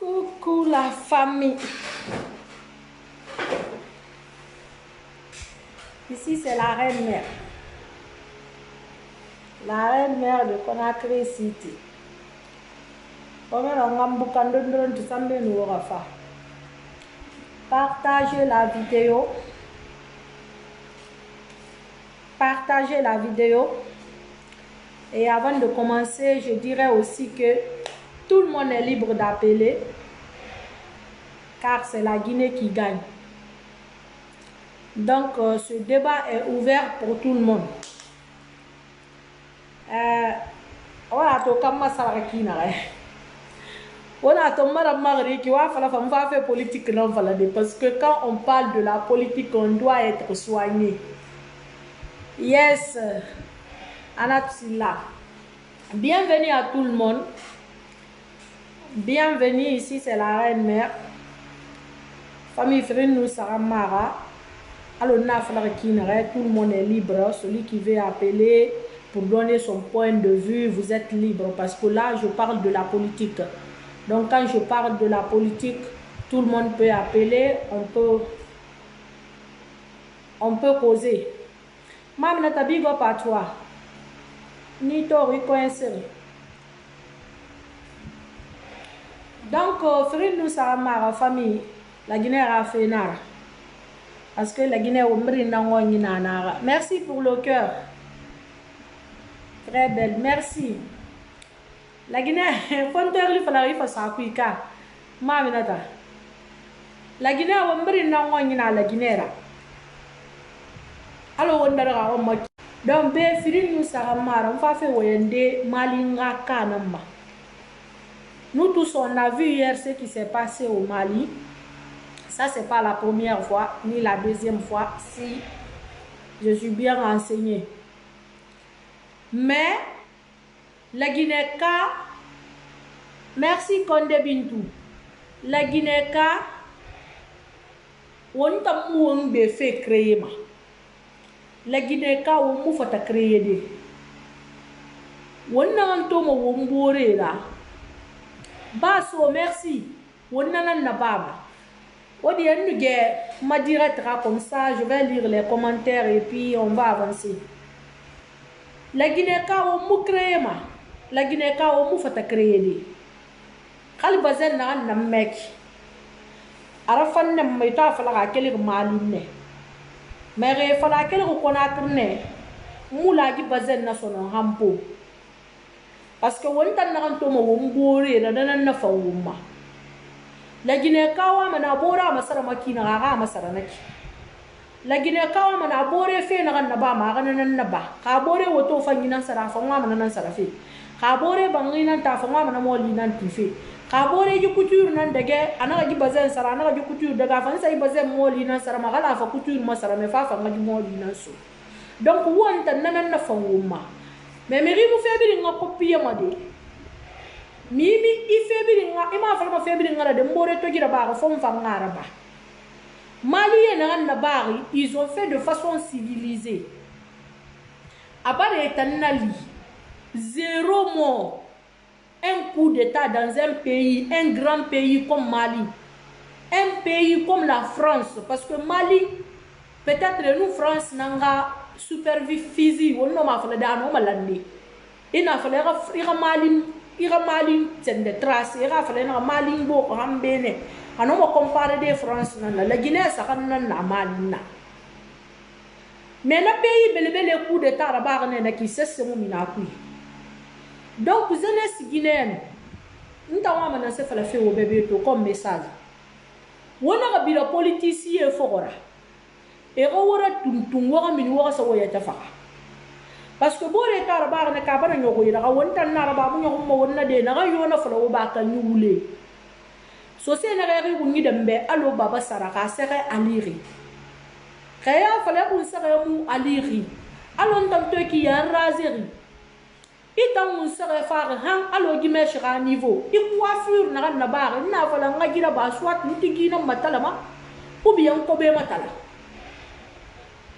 Coucou la famille. Ici c'est la reine mère. La reine mère de Conakry City. Partagez la vidéo. Partagez la vidéo. Et avant de commencer, je dirais aussi que tout le monde est libre d'appeler, car c'est la Guinée qui gagne. Donc, ce débat est ouvert pour tout le monde. Voilà, tout comme ça, on a qui va faire politique, parce que quand on parle de la politique, on doit être soigné. Yes, Anatsila. Bienvenue à tout le monde. Bienvenue ici, c'est la reine mère. Famille Frinou Saramara. Alors, tout le monde est libre. Celui qui veut appeler pour donner son point de vue, vous êtes libre. Parce que là, je parle de la politique. Donc, quand je parle de la politique, tout le monde peut appeler. On peut causer. Mam Natabigo pas toi. Ni to reconnaître. Donc, Frinou Saramara, famille, la Guinée a fait nara. Parce que la Guinée a merci pour le cœur. Très belle, merci. La Guinée, la Guinée a la Guinée. Alors, donc, on va faire Malinga Kanamba. Nous tous, on a vu hier ce qui s'est passé au Mali. Ça, c'est pas la première fois, ni la deuxième fois, si je suis bien renseignée. Mais, la Guinée-Ka, merci Condé Bintou, la Guinée-Ka, on t'a moué fait créer ma. La Guinée-Ka, on m'a fait créer des. On a un tomo, on bourré là. Basso, merci. On a un nababa. Ma directra comme ça, je vais lire les commentaires et puis on va avancer. La Guinée-Ka on m'a créé ma. La Guinée-Ka on m'a fait créer. Quand bazen na mec. Arafan ne m'a pas fait la quelle maline. Mais il fallait qu'elle reconnaisse moula qui bazen na son hampo. Parce que on t'a n'a pas bourré la dana fa wuma. La Guinée-Ka wa mana bora masara makina ga masara naki. La Guinée-Ka wa mana bore fe na ganna ba ma ganan na ba. Ka bore woto fangina sara fa wa mana nan sara fe. Ka bore bangina ta fa wa mana moli nan tife. Ka bore ji couture nan dage ana ga bazen sara ana ga couture daga fa sai bazen moli nan sara magala fa couture masara me fa fa ga moli nan so. Donc won tan nan na fa wuma. Mais meri mu fe bi nga copier ma de. Mimi ifebiri nga ima fala ma febiri nga de mbore to gira ba fo mfa ngara ba. Mali na bari, ils ont fait de façon civilisée. À part Etanali, 0 mort. Un coup d'état dans un pays, un grand pays comme Mali. Un pays comme la France, parce que Mali, peut-être nous France nanga supervie physique, on n'a pas fait d'anno malandi. Il n'a fallu ira Mali c'est des traces ira fallu na Mali bo hambene ano mo comparer de France na la Guinée ça kan na Mali na mais na pays belebele coup d'état rabar na qui cesse mo minakui donc jeunesse guinéenne ntawa mana se fala fe wo bébé to comme message wona ga bira politicien fogora e go wora tuntum wa min wa sa wo ya tafa. Parce que bore tara ba na ka bana nyogo ira won tan na ba mu nyogo mo wonna de na yo na folo ba ka nyule so se na ga ri bunyi dembe alo baba saraka sere aliri kaya fala ku sere mu aliri alo ndam to ki ya razeri itam mu sere fa han alo gi me shira niveau i coiffure na ba na fala ngagira ba swat ni tigina matalama ou bien ko be matala.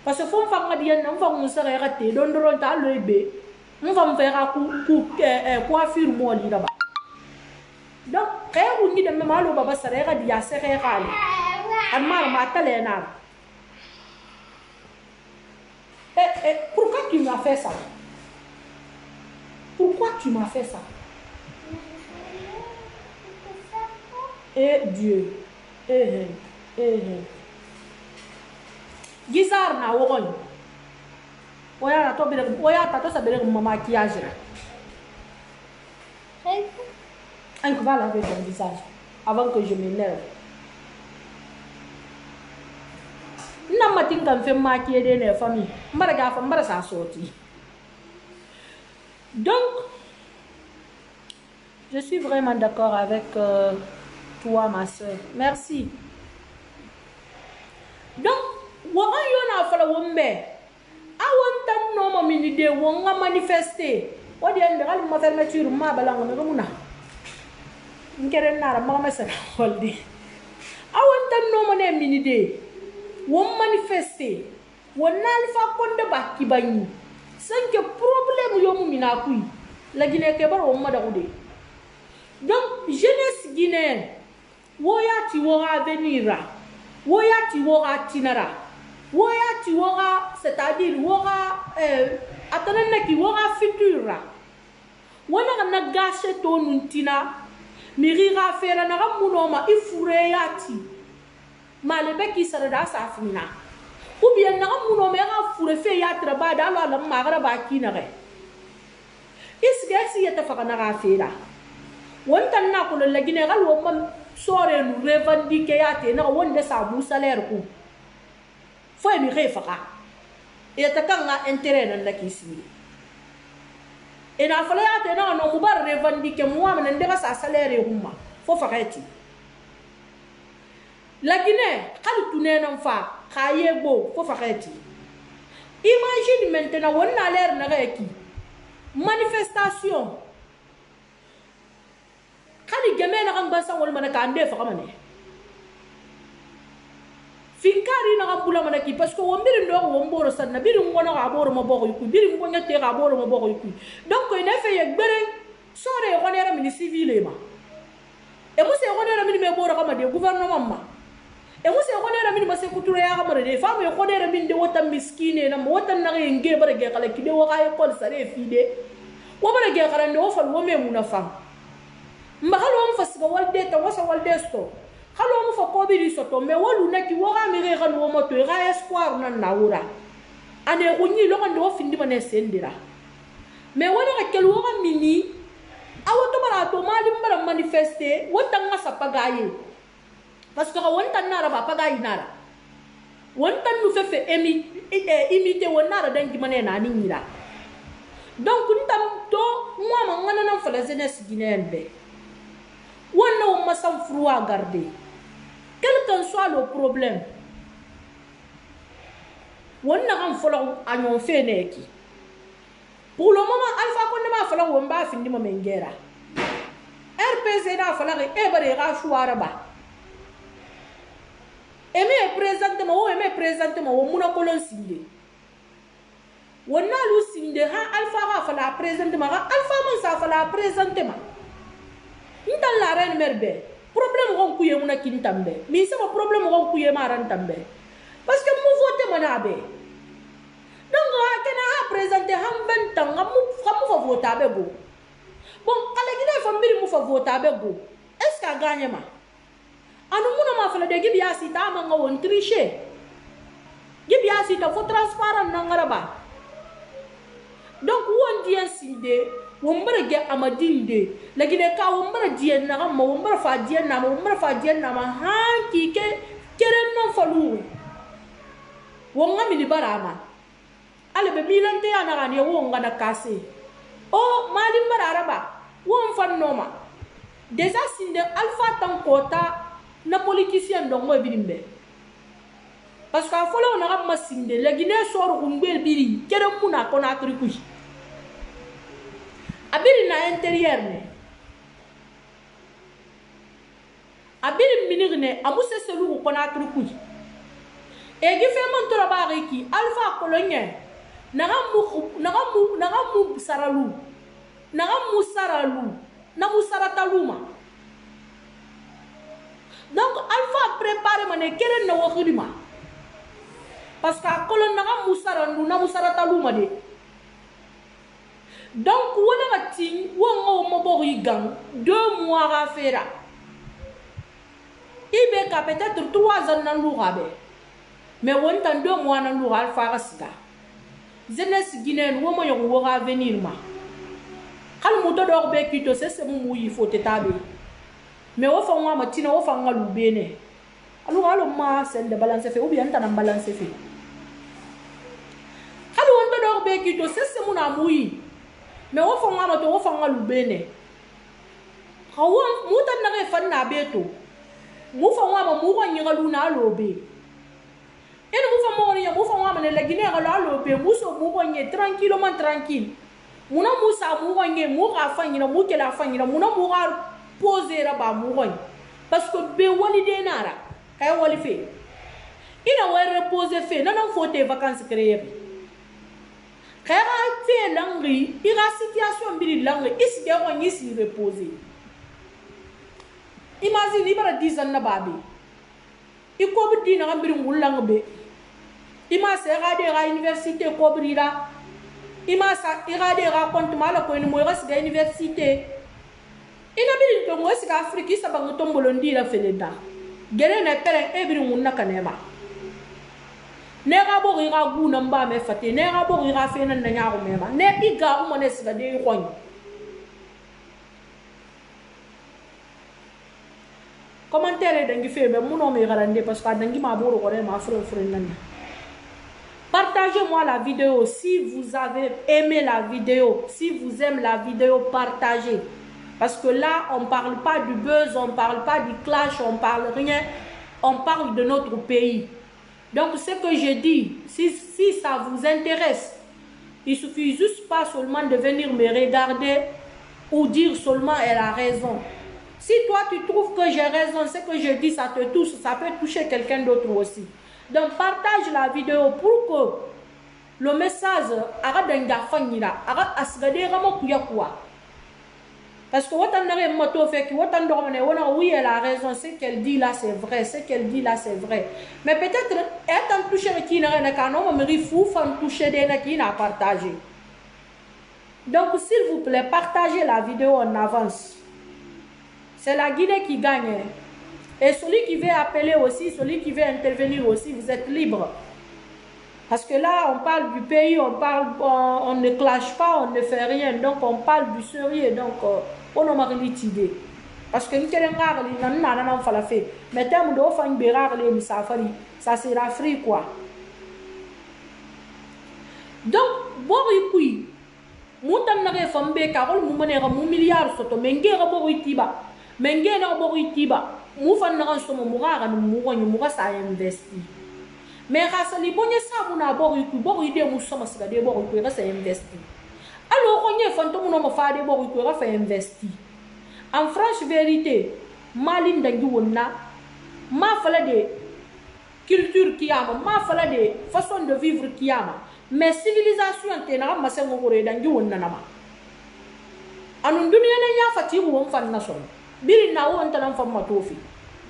Parce que faut faire des gens qui vont se rater, donc on t'a le bé, on va me faire coiffure moi là-bas. donc kaya ungi de malo baba sarega dia sere kali amar matalenar. Pourquoi tu m'as fait ça? Pourquoi tu m'as fait ça? Eh Dieu. Gizar na wogon. Oya tato sabere mon maquillage. On va laver ton visage avant que je m'énerve. Na matin quand fait maquiller les familles. Mbara sa sorti. Donc je suis vraiment d'accord avec toi ma soeur. Merci. Donc wona yona fala wombe. Awon tan no ma minide wonga manifester. Odi ande gal ma fermeture ma balanga me muna. Nkere nara ma mesana holdi. Awon tan no ma ne minide. Won manifester. Won alfa konde bakki bani. Sanke problème yo mu mina kuy. La Guinée ke bar won ma da ude. Donc jeunesse guinéenne woyati wora venira. Woyati wora tinara. Woyati wora, c'est-à-dire wora atanana ki wora futura. Wona na gâché to nuntina mirira fera na munoma ifureyati. Malebe ki sarada safina. Ou bien na munoma ga fure fe yatra ba dalo la magara ba kinare. Isgasi yatafaka na gafera. Wonta na ko la Guinée gal wo man sore nu revendiquer yate na wonde sa bu salaire ku. Foi mi refaka e takanga intérêt nan lakisi e na fala ya te na no mubar revendiquer moi men ndega sa salaire humma fo fakati la Guinée kali tunena fa kayego fo fakati. Imagine maintenant wonna l'air na reki manifestation kali gemena kan basa wol manaka ande fa kamane finkari na kabula manaki parce que wombiri ndo womboro sanna biri ngona ga boro maboko yiku biri ngonya te ga boro maboko yiku donc ina fe yegbere sore e konera mini civil ma e musse konera mini me boro kama de gouvernement ma e musse konera mini masse kutura ya kama de famu e konera mini de wota miskine na wota na nge bare ge kala kide wo ga e kol sare fide wo bare ge kala ndo fal wo me munafa mbagalo mfasiga walde ta wasa walde sto Halo mo fa ko bi soto me wolu na ki wora mi re ga no mo to ga espoir na naura ane ko ni lo kan do findi mané sendira me wona ga kel wora mini awoto bala to mali mbara manifester wota nga sa pagaye parce que wonta nara ba pagaye nara wonta nu fefe imiter wonara dan ki mané na ni ngira donc ntam to moi ma ngana na fa la jeunesse guinéenne be wonna o masam frua garder. Quel que soit le problème, on a un follow à non fait. Pour le moment, Alpha Condé follow on va finir ma mengera. RPC n'a fallu ever rachuaraba. Aimé présentement, au monocolon sindé. On a lu sindé, Alpha fa la présentement, Alpha man sa fa la présentement. Dans la reine merbe. Problème on kuye muna kintambe mais c'est pas problème on kuye marantambe parce que mo vote manabe donc kana ha présenter ham 20 ans mu fa voter abego bon kala gina fa mbiri mu fa voter abego est-ce que gagne ma anu muna ma fa de gibi asita ma ngawon tricher gibi asita fo transparent nangaraba donc on dit ainsi wombara ge amadinde la Guinée ka wombara dien na ma wombara fa dien na ma hanki ke keren non falu wonga mi barama ale be bilante ya na ne wonga na kase o mali baraba won fan noma déjà sinde alpha tan kota na politicien do mo birimbe parce que afolo na ma sinde la Guinée sor umbe biri keren muna kona trikuji abiri na intérieur ne abiri minirne amuse selu ko na trukuji e gi fe mon to ba ki alpha colonien nagamu saralu na mu sarataluma Donc Alpha prépare mané keren na wakirima. Parce que kolon na musara nduna musara taluma de. Donc wala gatin wongo mobori gang 2 mois à faire. Ibe ka peut-être 3 ans nan lourabe. Mais on tan 2 mois nan loura Alpha rasida. Jeunesse guinéenne wo mo yogo wora venir ma. Kal muto do be kito c'est mu yi faut tetabe. Mais au fond, moi, tina au fond, on bene. Alors, ma c'est de balance fait ou bien t'as balance fait. Alors, on te dort béquito, c'est mon amour. Mais au fond, moi, au fond, on bene. How muta n'a pas na beto. Moufa moi, moura n'ira luna lobe. Et nous faisons rien, nous faisons la Guinée à lobe, mousso mouronier tranquillement tranquille. Mouna moussa mouronier, moura fanina, mouke la fanina, mouna moura. Poser là-bas mourogne parce que be wali de nara kay wali fait ina wa reposer fait non faut tes vacances créer kaya fait langri ira situation biri langri isi de ko ni si reposer imagine ibara 10 ans na babi iko bi dina ngambiri ngulang be ima se ga de ga université ko brira ima sa ira de ga compte mala ko ni mo ira se ga université. Ina biri to ngosi ka Afrika isa bangu tombolo ndira felenda gere na pere ebiri munna kanema ne ga bo ga gu na mba me fate ne ga bo ga fe nan na nyaaro mema ne iga o mone siga de khon commentaire dangi fe be muno me garande parce que dangi ma boro ko ma frère nan. Partagez-moi la vidéo si vous avez aimé la vidéo, si vous aimez la vidéo, partagez. Parce que là, on ne parle pas du buzz, on ne parle pas du clash, on ne parle rien. On parle de notre pays. Donc, ce que je dis, si ça vous intéresse, il suffit juste pas seulement de venir me regarder ou dire seulement elle a raison. Si toi, tu trouves que j'ai raison, ce que je dis, ça te touche, ça peut toucher quelqu'un d'autre aussi. Donc, partage la vidéo pour que le message, parce que oui, elle a raison, ce qu'elle dit là c'est vrai, ce qu'elle dit là c'est vrai. Mais peut-être, elle t'a touché qui n'a rien qu'à non, mais il faut toucher des qui n'a partagé. Donc, s'il vous plaît, partagez la vidéo en avance. C'est la Guinée qui gagne. Et celui qui veut appeler aussi, celui qui veut intervenir aussi, vous êtes libre. Parce que là, on parle du pays, on ne clash pas, on ne fait rien. Donc, on parle du sérieux. Donc, on a marqué l'idée. Parce que nous avons fait. Mais terme de ça sera free quoi. Donc, bon, oui, montan na re fambe karol mu manera mu milliard soto mengera bo itiba mengena bo itiba mu fan na so mu gara mu wonyo mu ga sa investi mais rasa li bonye sa mu na bo ide mu so masiga de bo ga sa investi alors onye fanto mu no ma fa de bo ga fa investi en franche vérité malin dangi wonna ma fala de culture kiyama ma fala de façon de vivre kiyama. Mais civilisation tena ma sengo gore dangi wonna nama anu dunia na ya fati won fan na son biri na won tan fam ma tofi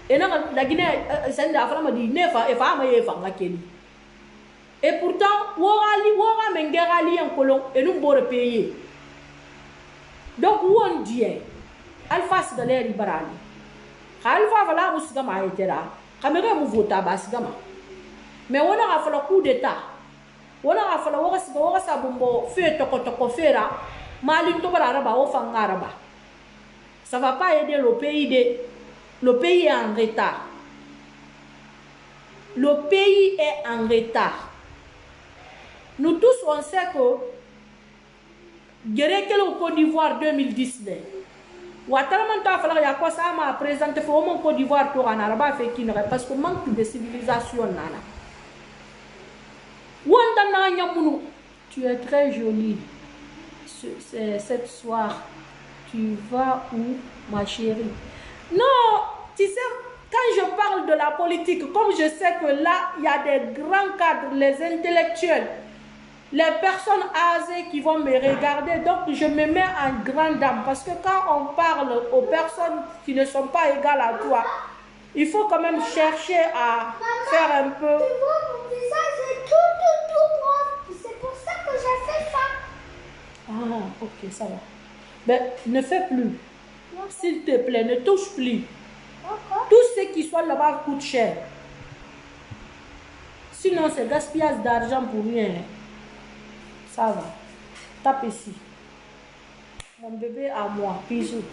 ena la Guinée senda afra di nefa e fa ma ye fa ngakeli et pourtant wora mengerali en kolon et nous bore payer donc won die alpha de l'air liberali alpha vala musga ma etera kamera mu vota basgama mais wona afla coup d'état wala afala waka sabumbo fe toko fera malin to bara ba o fangara ba ça va pas aider le pays est en retard. Le pays est en retard. Nous tous on sait que guerre au Côte d'Ivoire 2019 Ouattara fala ya quoi ça m'a présenté pour mon Côte d'Ivoire to en arabe fait qui parce que manque de civilisation nana. Tu es très jolie. Cette soir, tu vas où, ma chérie? Non, tu sais, quand je parle de la politique, comme je sais que là, il y a des grands cadres, les intellectuels, les personnes âgées qui vont me regarder, donc je me mets en grande dame. Parce que quand on parle aux personnes qui ne sont pas égales à toi, il faut quand même chercher à faire un peu. Tu vois, mon visage est tout brun. C'est pour ça que j'ai fait ça. Ah, ok, ça va. Mais ne fais plus. S'il te plaît, ne touche plus. Tout ce qui soit là-bas coûte cher. Sinon, c'est gaspillage d'argent pour rien. Ça va. Tape ici. Mon bébé à moi. Bisous.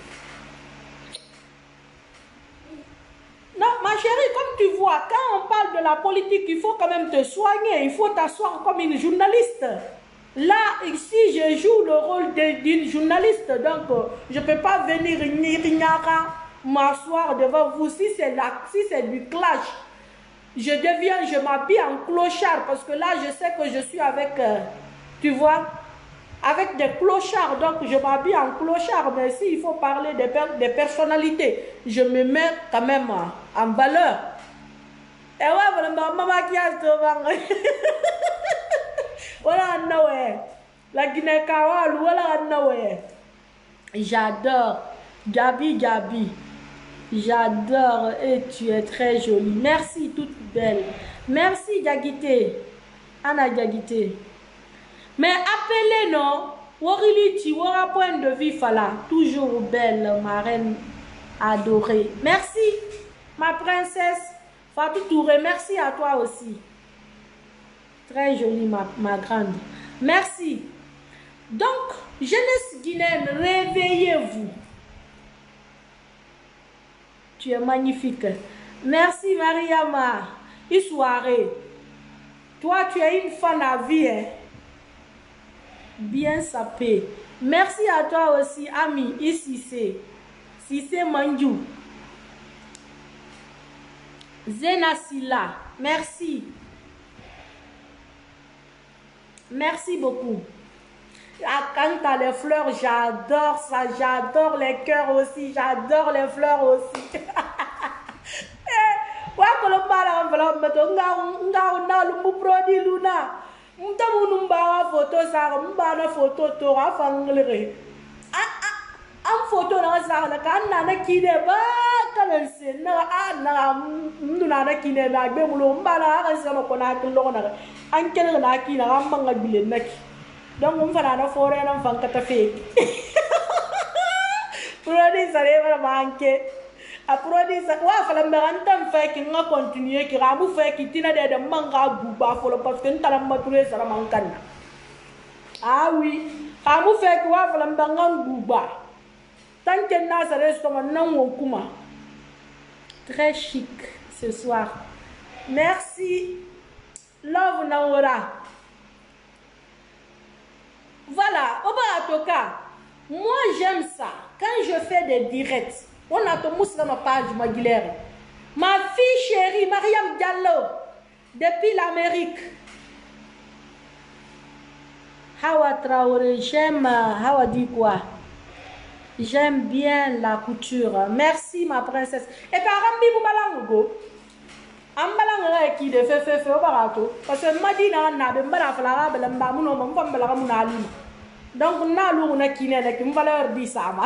Non, ma chérie, comme tu vois, quand on parle de la politique, il faut quand même te soigner. Il faut t'asseoir comme une journaliste. Là, ici, je joue le rôle d'une journaliste. Donc, je ne peux pas venir m'asseoir devant vous. Si c'est du clash, je m'habille en clochard. Parce que là, je sais que je suis avec, tu vois, avec des clochards. Donc, je m'habille en clochard. Mais s'il faut parler des personnalités, je me mets quand même en valeur. Et ouais, voilà, maman qui a voilà, Noé. La Guinée-Kawal, voilà, Noé. J'adore. Gabi. J'adore. Et tu es très jolie. Merci, toute belle. Merci, Diagité. Anna Diagité. Mais appelez, non? Wariliti, Wara point de vue, Fala. Toujours belle, ma reine adorée. Merci, ma princesse. Fatou Touré, merci à toi aussi. Très jolie, ma grande. Merci. Donc, jeunesse guinéenne, réveillez-vous. Tu es magnifique. Merci, Mariama. Une soirée. Toi, tu es une fan à vie. Hein? Bien sapé. Merci à toi aussi, Ami. Ici, c'est Manjou. Zenasila. Merci. Merci beaucoup. Quand tu as les fleurs, j'adore ça. J'adore les cœurs aussi. J'adore les fleurs aussi. Photo na kan na kine ba kalan se na na kine na be mulo mbala ka se ko na kilo na an kele na kine am manga bile nak donc on fana na fore na fanka ta fe produit sare ba manke a produit sa wa fala mberantam fe ki nga continuer ki ramu fe ki tina de manga buba folo parce que ntala mature sara mankan ah oui ramu fe ki wa fala mbangan buba. Tant que Nasa reste comme très chic ce soir. Merci. Love Naora. Voilà. Obaratoka. Moi j'aime ça. Quand je fais des directs, on a tout dans ma page Maguilère. Ma fille chérie, Mariam Diallo, depuis l'Amérique. Hawa Traoré, j'aime. Hawa dit quoi? J'aime bien la couture. Merci ma princesse. Et par Rambi Boubalango. Ambalanga qui de fait au barato. Parce que Madina n'a de Barafala, Belambamuno, Mbambalamuna. Donc n'a l'una qui n'est qu'une valeur d'Isama.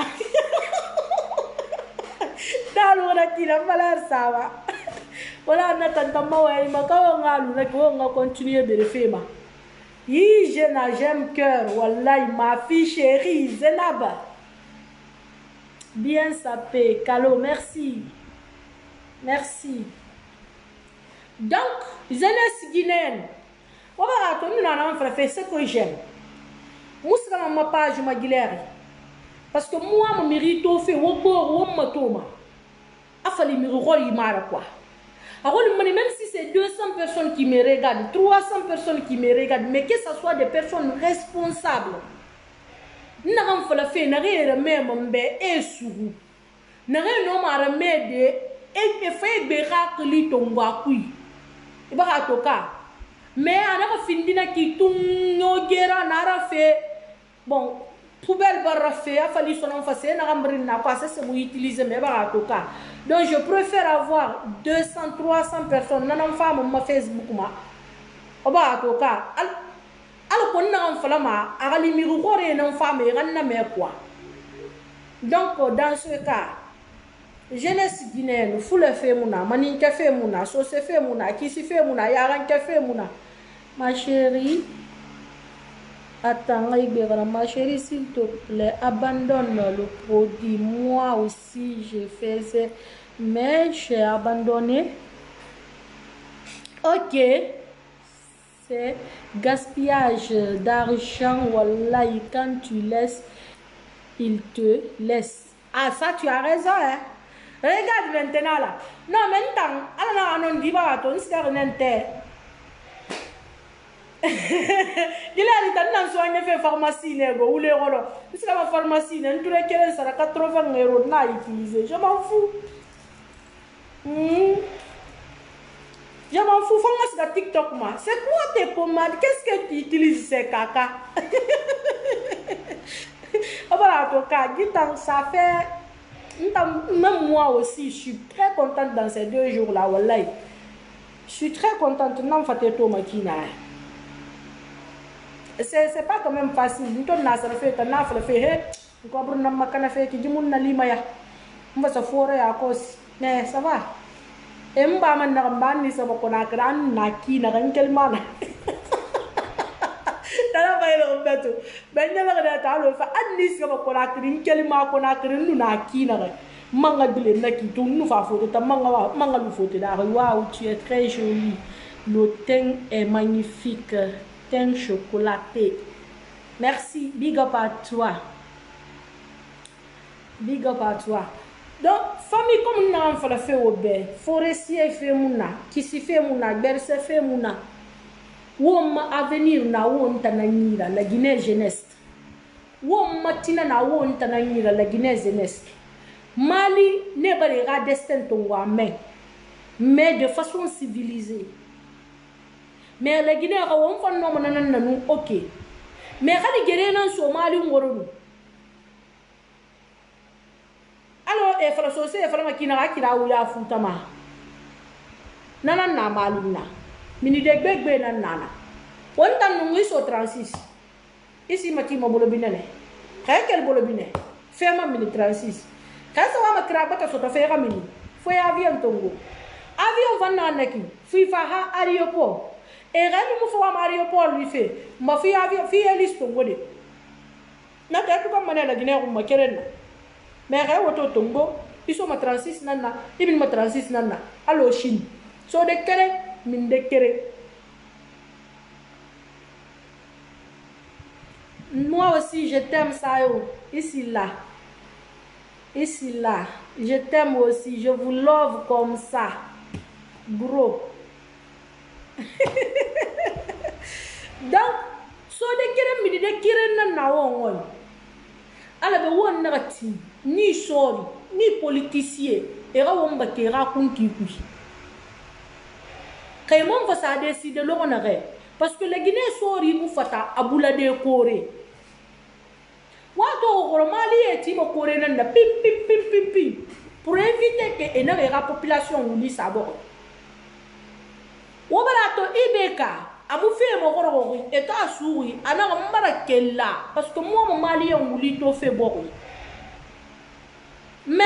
N'a l'una qui n'a valeur Sama. Voilà, Natantamo et Makaonga, on va continuer de le faire. J'aime cœur. Wallahi, ma fille chérie, Zenaba. Bien sapé, Calo, merci. Merci. Donc, jeunesse guinéenne, on va attendre, nous allons faire ce que j'aime. Moi, c'est dans ma page Maguilère. Parce que moi, je mérite au fait, même si c'est 200 personnes qui me regardent, 300 personnes qui me regardent, mais que ce soit des personnes responsables. N'agam fala fe nagere me mambe esuru nagere no mara mede e fe be rakli tongwa kui iba toka mais anaka findina ki tung no gera nara fe bon poubelle barra fe afali sonon face nagam brina quoi ça c'est moi utiliser mais ba toka donc je préfère avoir 200 300 personnes nanam femme ma Facebook ma oba toka alors qu'on a un flamma, à l'imigré, non femme et rien quoi. Donc, dans ce cas, jeunesse guinéenne, foule fait mouna, maninka fait mouna, sauce fait mouna, kisi fait mouna, yaranka fait mouna. Ma chérie, attends, ma chérie, s'il te plaît, abandonne le produit. Moi aussi, je faisais, mais j'ai abandonné. Ok, c'est gaspillage d'argent. Wallahi, quand tu laisses, il te laisse. Ah, ça, tu as raison, hein. Regarde maintenant là. Non, maintenant, alors on dit pas, on se fait il a dit que soigné fait pharmacie ou les rolos. C'est la pharmacie, on dirait qu'elle sera 80 € n'a utilisé. Je m'en fous. Je m'en fous, faut que TikTok moi. C'est quoi tes pommades? Qu'est-ce que tu utilises ces caca? Voilà, en tout cas, ça fait. Même moi aussi, je suis très contente dans ces 2 jours-là. Wallahi. Je suis très contente. Non, Fateto Makina. C'est pas quand même facile. Nous avons fait un affaire fait. Nous avons fait que nous avons limaya. On va se forer à cause. Mais ça va. Et nous avons fait ça pour qu'on a grand naki na rankel mana. Tala ba ile mbeto. Ben na la ta lo fa adnis ko ko la krin kelma ko na krin nu na ki na re. Manga bile na ki tu nu fa photo ta manga lu photo da. Waouh, tu es très jolie. Le teint est magnifique. Teint chocolaté. Merci, big up à toi. Big up à toi. Donc, famille comme nous avons fait au bé, forestier fait mouna, qui s'y fait mouna, berce fait mouna. Wom avenir na won tananyira la Guinée jeunesse. Wom matina na won tananyira la Guinée jeunesse. Mali ne balera destin tongwa mais de façon civilisée. Mais la Guinée a won fan no manana ok. Mais khali gere nan Somali ngoronu. Alors e fala sosé e fala makina akira uya futama. Nana na malina. Mini de gbegbe na nana. On tan nungi so 36. Ici mati ma bolo binene. Kay kel bolo binene. Fema mini 36. Kay sa wa ma krabata so to fera mini. Foi avion tongo. Avion van na neki. Fi fa ha aéroport. E gani mu fo ma aéroport lui fait. Ma fi avion fi elis tongo de. Na ta ko ma na Guinée ko ma keren. Mais kay woto tongo. Iso ma 36 nana. Ibn ma 36 nana. Allo Chine. So de kere moi aussi je t'aime Sayo. Ici là. Je t'aime aussi. Je vous love comme ça. Bro. Donc, so de kere midi de kere na won. Ala be won na ti ni sori ni politicien et ra won ba ke ra kun ki ku. Kaymon va sa décider le honoré parce que les Guinéens sori mu fata abula de Corée. Wato Mali et Timo Corée nan pim pour éviter que la population oublie sa bord. Wabarato ibeka amu fe mo goro et ta souri ana mbara kella parce que moi mon malien oublie to fait bord. Mais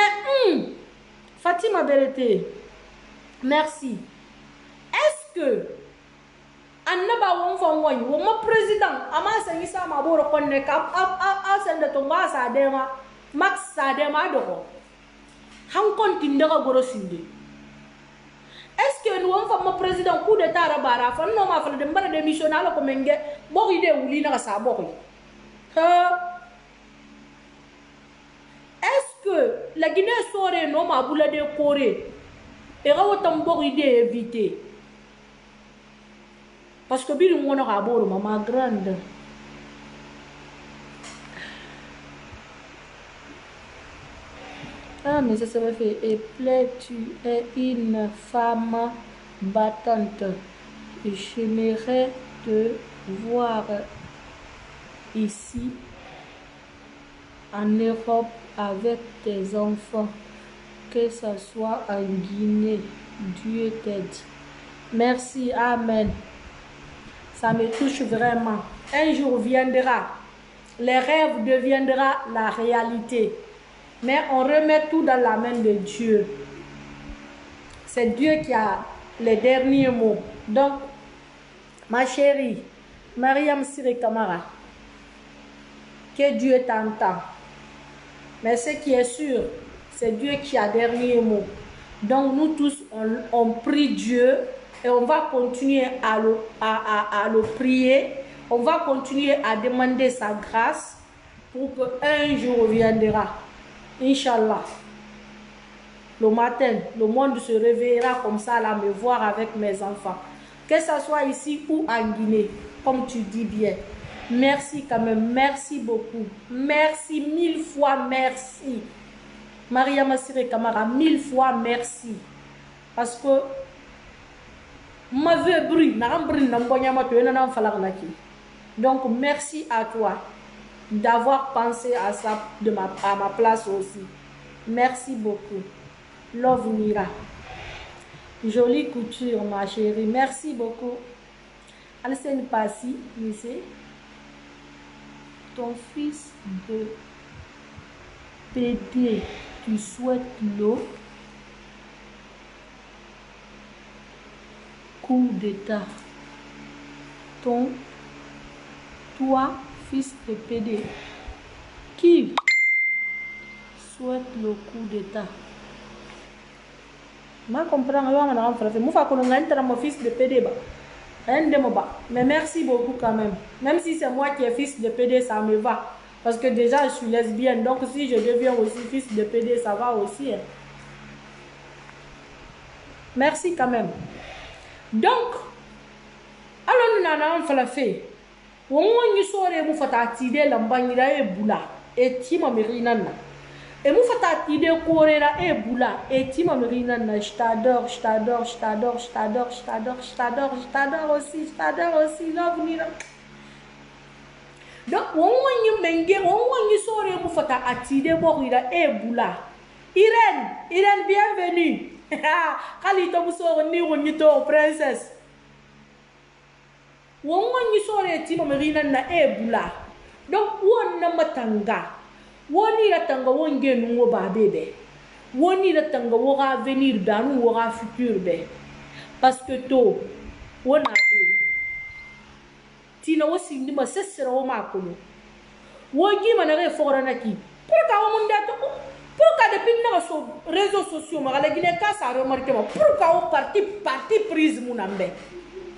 Fatima Berete, merci. Est-ce que annaba won fa woy wo ma président ama sangi sa ma boro konne ka sende to ma sa dema max sa dema do ko han konti ndaga goro sinde. Est-ce que nous on fa ma président coup d'état rabara fa no ma fa de mbara de missionnaire ko menge bo ide wuli na sa bo ko. Est-ce que la Guinée sore no ma bula de Corée et ra wotam bo ide éviter. Parce que bien on a beau maman grande. Ah mais ça me fait et plaît, tu es une femme battante. J'aimerais te voir ici en Europe avec tes enfants, que ce soit en Guinée. Dieu t'aide. Merci, amen. Ça me touche vraiment. Un jour viendra, les rêves deviendront la réalité. Mais on remet tout dans la main de Dieu. C'est Dieu qui a les derniers mots. Donc, ma chérie, Mariam Siré Kamara, que Dieu t'entend. Mais ce qui est sûr, c'est Dieu qui a dernier mot. Donc, nous tous, on prie Dieu et on va continuer à le prier. On va continuer à demander sa grâce pour qu'un jour viendra. Inch'Allah. Le matin, le monde se réveillera comme ça, là, me voir avec mes enfants. Que ce soit ici ou en Guinée, comme tu dis bien. Merci quand même, merci beaucoup. Merci, 1000 fois merci. Mariam Siré Kamara, 1000 fois merci. Parce que ma vie brille, donc merci à toi d'avoir pensé à ça à ma place aussi. Merci beaucoup. Love Mira. Jolie couture, ma chérie. Merci beaucoup. Alcène Passi, lycée. Ton fils de PD, tu souhaites le coup d'état. Toi, fils de PD, qui souhaite le coup d'état. Je comprends, mon fils de PD. Mais merci beaucoup quand même. Même si c'est moi qui est fils de PD, ça me va. Parce que déjà, je suis lesbienne. Donc si je deviens aussi fils de PD, ça va aussi. Hein. Merci quand même. Donc, alors nous n'avons pas fait. On y sort mu fata tide lambanyira e bula e tima mirina na et mu fata tide korera e bula et tima mirina na je t'adore aussi love nira. Donc on y sort mu fata atide borira e bula Irène bienvenue. Kali to mu sort ni wonito princesse. Wongi sore timo merina na ebula donc won na matanga woni la tanga wonge nu ba bébé woni la tanga wo ga avenir danu wo ga futur be parce que to wona tina wosi ndima sesera wo makolo wogi manare fora na ki pourquoi wo munda to pourquoi depuis na so réseaux sociaux ma la Guinée ka sa remarqué ma pourquoi wo parti prise munambe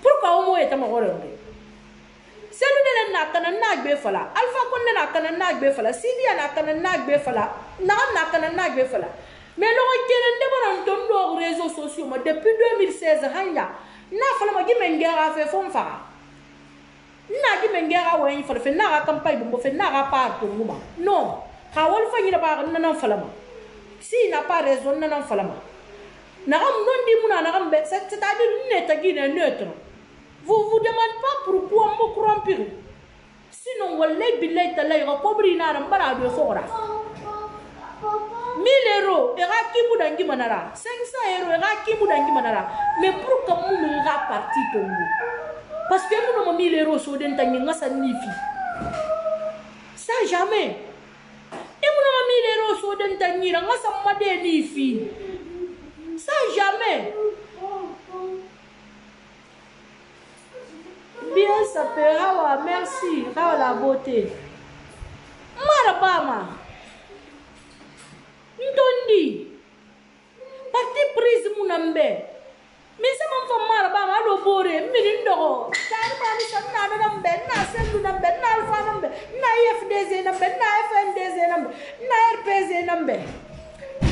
pourquoi wo mo eta ma gore c'est nous de la nakana nagbe fala alpha konne nakana nagbe fala sidia nakana nagbe fala nakana nagbe fala mais lo kene ndebana ndondo réseaux sociaux ma depuis 2016 hanya na fala ma gimengera fe fonfa na gimengera wen fala fe na campagne bo fe na part nguma non ha wol fa nyina ba nan fala ma si n'a pas raison nan fala ma na am non di muna na ambe c'est-à-dire ne tagine neutre. Vous vous demandez pas pourquoi on me corrompre. Sinon, wallahi billahi tallahi ko kobri na ran bara do fora. 1000 euros era kimu dangi manara. 500 euros era kimu dangi manara. Mais pourquoi mu me ga parti tongo? Parce que nous no 1000 euros so den tangi ngasa nifi. Ça jamais. Et mu no 1000 euros so den tangi ngasa made nifi. Ça jamais. Bien ça peut Rawa, merci Rawa la beauté. Marabama Ntondi parti prise munambe. Mais ça m'a fait Marabama do bore mirindo. Sarmani sanna nambe na sendu nambe na alpha nambe na FDZ nambe na FNDZ nambe na RPZ nambe.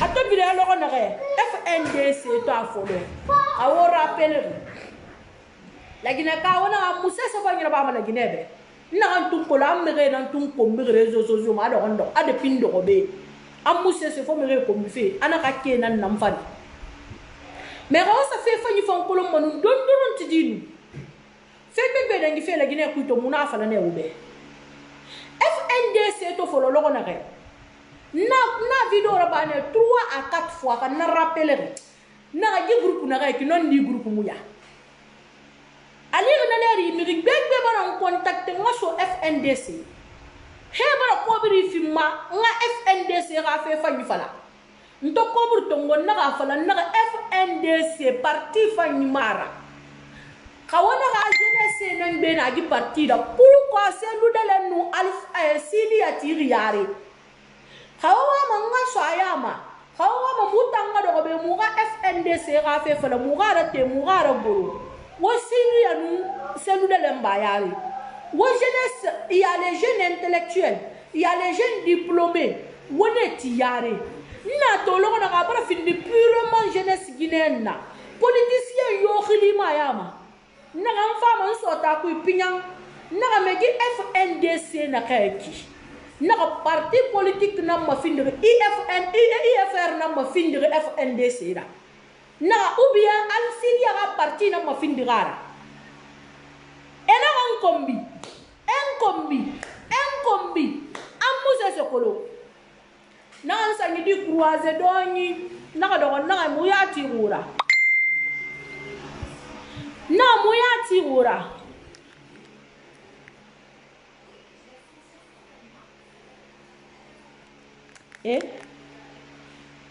Ato bire alors on aurait FNDC to afolo. Awo rappel la Guinée ka wona musa sa fa ngira ba ma la Guinée be na antum ko la mere na antum ko mi réseaux sociaux ma do ondo ade pindo ko be am musa se fo mere ko mi fe ana ka ke nan nam fa mais ko sa fe fa ni fa ko lo manu don don ti dinu fe be dangi fe la Guinée ku to muna fa la ne ube FNDC to fo lo ko na ke na vidéo ra ba ne 3 à 4 fois ka na rappeler na ga groupe na ga ki non di groupe mu ya Ali on a l'air immigré, bébé on contacte moi sur FNDC. Hebra kobri fima nga FNDC rafe fanyi fala. Nto kobri tongo naga fala naga FNDC parti fanyi mara. Kawana ga jeunesse nan be na gi parti da pourquoi c'est nous de nous alpha sili atiri yare. Kawa manga soyama. Kawa mutanga do be muga FNDC rafe fala muga rate muga raboro. Wo sili anu c'est nous de l'embayare. Wo jeunesse, il y a les jeunes intellectuels, il y a les jeunes diplômés. Wo ne tiyare. Na to lo na ga bara fini purement jeunesse guinéenne na. Politicien yo khilima yama. Naga mfama nsota ku pinyang naga megi FNDC na kaki naga parti politique na mafindire IFR na mafindire FNDC da naga ou bien Alcidia ga parti na mafindira ena enkombi amuse sekolo na ansangi di croiser doni naga do naga muyati ngura na muyati ora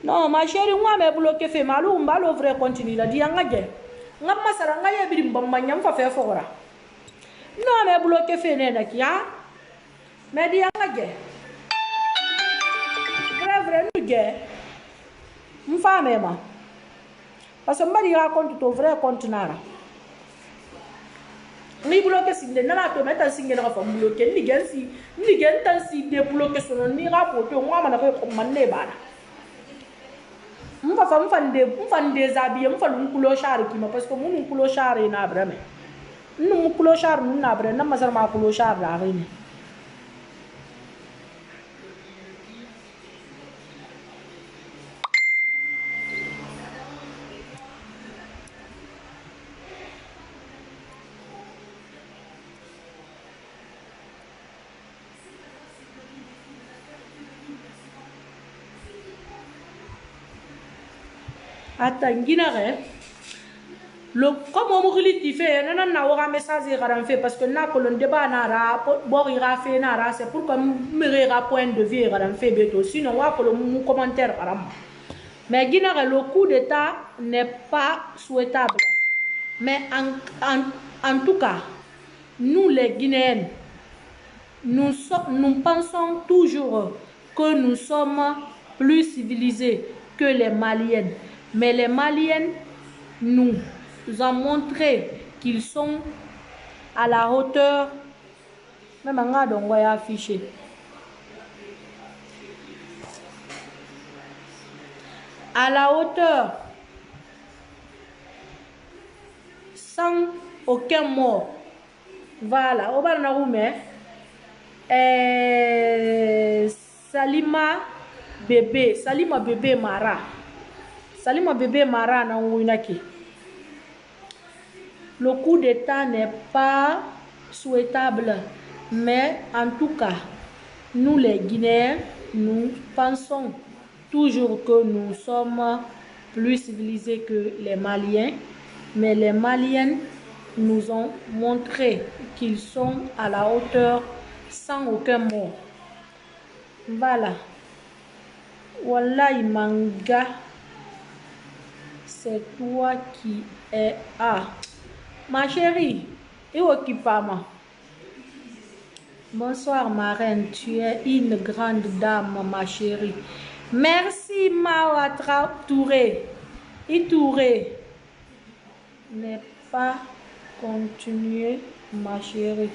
non ma chérie moi me bloqué fait malou mbalo vrai continue la dia ngaje ngam masara ngaye bi mbamba nyam fa fe fora non me bloqué fait ne na kia me dia ngaje vrai nu ge mfame ma parce que mbari raconte ton vrai compte nara ni bloqué si de nana to meta singe na fa bloqué ni gen tan si de bloqué sono ni rapporter ngwa mana ko manne bana mfande zabiye mfalu kulo share kima parce que mun kulo share na brame nu kulo share nun na brame na masar ma kulo share da rini attends comme on me fait un message fait parce que na colonne débat na fait na c'est pour comme me point de vue fait beto sinon wa ko le commentaire mais le coup d'état n'est pas souhaitable mais en tout cas nous les Guinéens nous pensons toujours que nous sommes plus civilisés que les Maliens. Mais les Maliens nous ont montré qu'ils sont à la hauteur. Même on va afficher. À la hauteur. Sans aucun mort. Voilà. Au Barnaoumé. Salima bébé Mara. Salima bébé Mara na Winaki. Le coup d'état n'est pas souhaitable, mais en tout cas, nous les Guinéens, nous pensons toujours que nous sommes plus civilisés que les Maliens, mais les Maliens nous ont montré qu'ils sont à la hauteur sans aucun mot. Voilà. Wallahi manga. C'est toi qui es ma chérie, bonsoir ma reine, tu es une grande dame ma chérie. Merci Mawatra Touré. Itouré. Ne pas continuer ma chérie.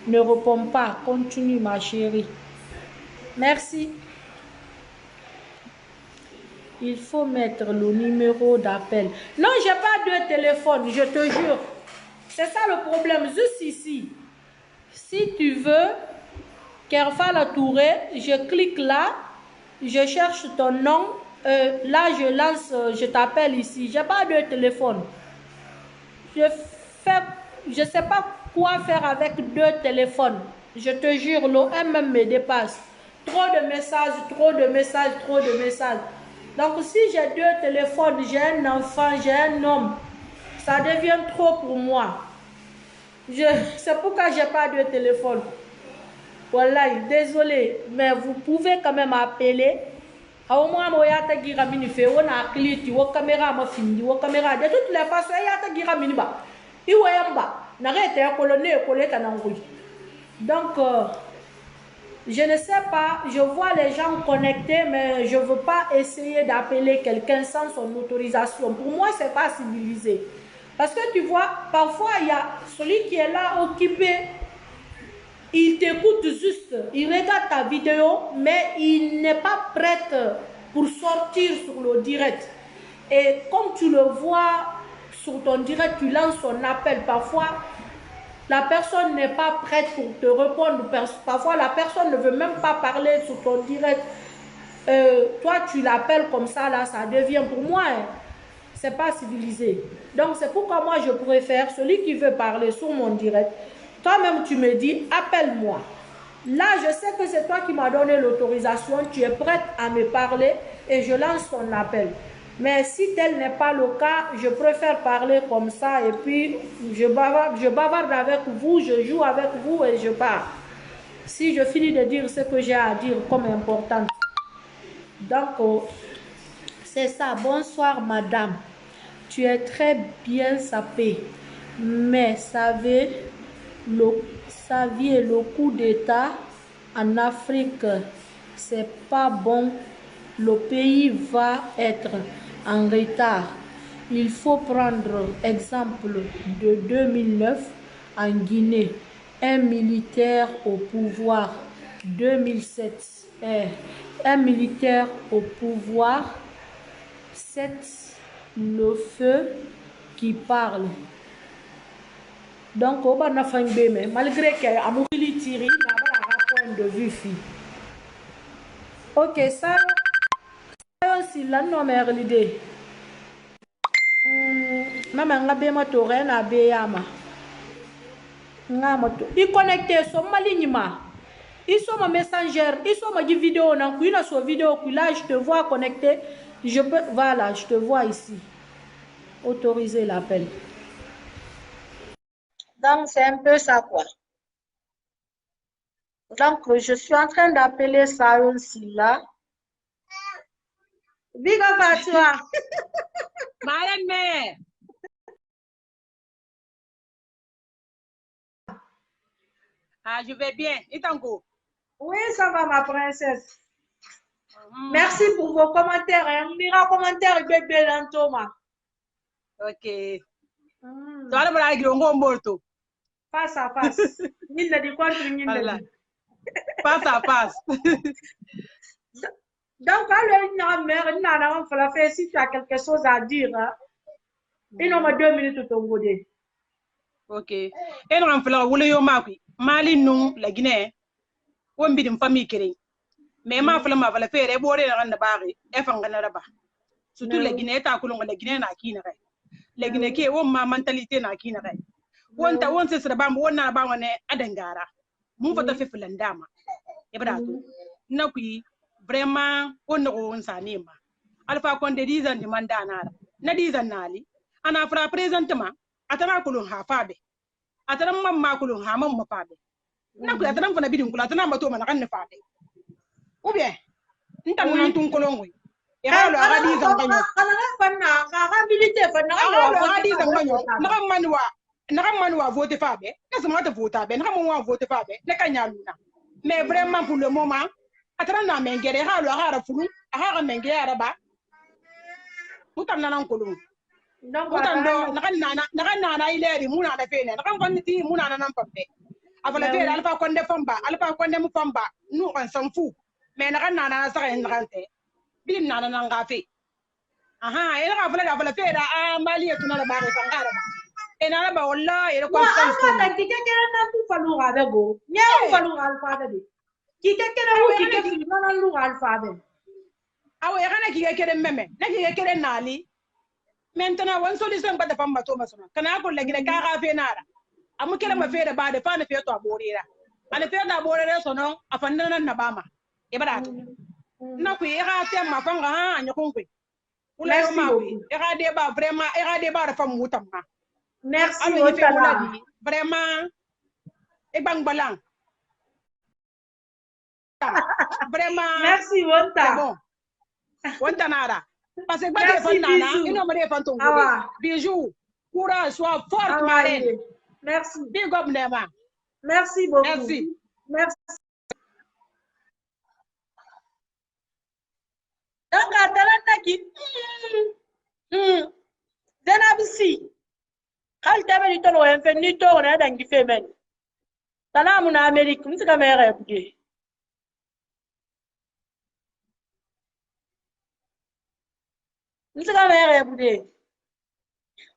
Ne réponds pas, continue ma chérie. Merci. Il faut mettre le numéro d'appel. Non, j'ai pas de téléphone, je te jure. C'est ça le problème, juste ici. Si tu veux, Kerfala Touré, je clique là, je cherche ton nom. Là, je lance, je t'appelle ici. J'ai pas de téléphone. Je sais pas quoi faire avec 2 téléphones. Je te jure, l'OM me dépasse. Trop de messages, trop de messages, trop de messages. Donc si j'ai 2 téléphones, j'ai un enfant, j'ai un homme, ça devient trop pour moi. C'est pourquoi j'ai pas de téléphone. Voilà, désolé, mais vous pouvez quand même appeler. Au moins, moi, yata gira mini fait, on a cliti, on caméra ma film, on caméra. De toutes les façons, yata gira mini ba. Iwayamba, n'arrête à colonner, coller ta nangoui. Donc, je ne sais pas, je vois les gens connectés, mais je ne veux pas essayer d'appeler quelqu'un sans son autorisation. Pour moi, ce n'est pas civilisé. Parce que tu vois, parfois, il y a celui qui est là occupé, il t'écoute juste, il regarde ta vidéo, mais il n'est pas prêt pour sortir sur le direct. Et comme tu le vois sur ton direct, tu lances son appel. Parfois, la personne n'est pas prête pour te répondre. Parfois, la personne ne veut même pas parler sur ton direct. Toi, tu l'appelles comme ça, là, ça devient pour moi, hein, c'est pas civilisé. Donc, c'est pourquoi moi, je préfère celui qui veut parler sur mon direct. Toi-même, tu me dis, appelle-moi. Là, je sais que c'est toi qui m'as donné l'autorisation. Tu es prête à me parler et je lance ton appel. Mais si tel n'est pas le cas, je préfère parler comme ça et puis je bavarde avec vous, je joue avec vous et je pars. Si je finis de dire ce que j'ai à dire comme important. Donc, c'est ça. Bonsoir, madame. Tu es très bien sapée. Mais saviez le coup d'État en Afrique, c'est pas bon. Le pays va être en retard. Il faut prendre exemple de 2009 en Guinée. Un militaire au pouvoir. 2007. Un militaire au pouvoir. 7. Le feu qui parle. Donc, on va malgré qu'il y a un tiré, point de vue. Ok, ça aussi, là, non, mais l'idée. Maman, on a bien ma tour, on a bien ma. Il connecté sur ma ligne, ma. Ils sont ma messenger, ils sont ma vidéo, on a une sur vidéo, puis là, je te vois connecté. Je peux, voilà, je te vois ici. Autoriser l'appel. Donc, c'est un peu ça, quoi. Donc, je suis en train d'appeler ça aussi, là. Big up à toi. Mère. Ah, je vais bien. Et tango? Oui, ça va, ma princesse. Merci pour vos commentaires. Un mira commentaire, bébé Thomas. Ok. Toi, le bras grongo morto. Face à face. Il ne dit quoi Face à face. Donc, quand mère, si tu as quelque chose à dire, il en a 2 minutes au ton godé. Ok. Et nous avons fait la roule yo makui. Mali nous, la Guinée. On bide une famille qui mais ma fala ma fala fere bore na ganda bari e fanga na raba surtout la Guinée ta kulunga la Guinée na kina kai la Guinée ke won ma mentalité na kina kai wonta won se sra bam won na ba wone adangara mun fata fe filandama e bratu na kui vraiment on no on sanima alfa konde dizan di mandana na dizan nali ana fra présentement atana kulun ha fabe atana mamma kulun ha mamma fabe na kui atana fana bidin kula atana mato man kan fabe ou bien ntan nan tun kolongo e ha lo ga di zan ganyo ala fanna ga milité fanna ga di zan ganyo na manwa voter fabe na sama ta voter be na mo voter fabe na kanya luna mais vraiment pour le moment atara na mengere ha lo ga ra fulu ha ga mengere araba mutam nan kolongo mutam do na kan na ileri muna na fene na kan kon ti muna nan pambe afala fere alfa konde famba alfa konde mu famba nu on s'en fout mais na kan na sa en rante bin na ngafe aha ina ka fala fera a mali ya tuna ba ka ngara ba ina ba wallahi ina kon san so ta kike kera na ku falu ga da go nya ku falu alfa da de kike kera wo kike fi na lu alfa da awo ya kana kike kere meme na kike kere nali maintenant wan solution ba da famba to masuna kana ko lagi ka ga fe nara amu kele ma fere ba da fa na fe to aborira ana fe da aborira sono afanda nan na bama e bara na ku ira te ma fanga ha anya konkwe ula yo ma ku ira de ba vraiment ira de ba da fam mutam ma merci o tala vraiment e bang balang Vraiment. Merci, Wonta. Bon. Wonta nada. Parce que merci, bisous. il me fait ton bijou. Courage, sois forte, ma reine. Merci. Big up, Nema. Merci beaucoup. Merci. Merci. Donc, Atalanta qui. Zenabisi. Quand tu avais dit ton infinito, on a dans qui fait même. Salam en Amérique, nous sommes à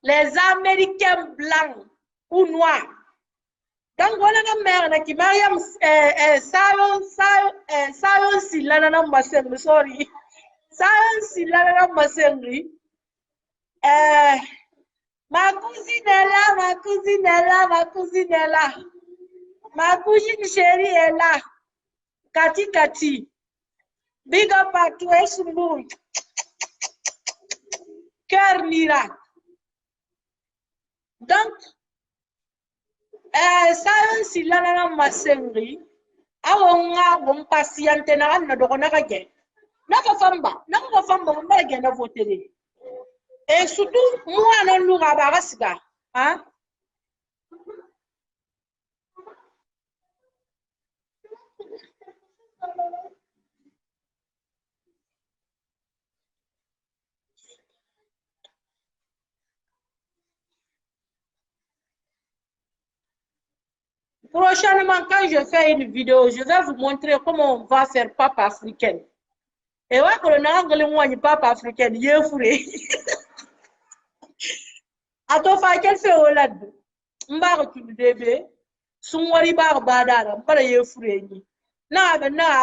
les Américains blancs ou noirs. Donc, voilà la mère qui Mariam Sayon Silana Massengri, sorry. Sayon Silana Massengri. Ma cousine est là, ma cousine est là, ma cousine est là. Ma cousine chérie est là. Kati Kati. Big up à toi, Sumboum. Cœur miracle. Donc, Sayon Silana Massengri. Awonga bon patiente na na do na kage. Naka famba on va gagner voter. Et surtout moi na luga ba gasga, hein? Prochainement, quand je fais une vidéo, je vais vous montrer comment on va faire papa africaine. Et ouais, quand on a un papa africaine, il est fourré. Attends, quel fait Hollande? M'barre tout bébé, son wari bar badara, m'barre il est fourré. Na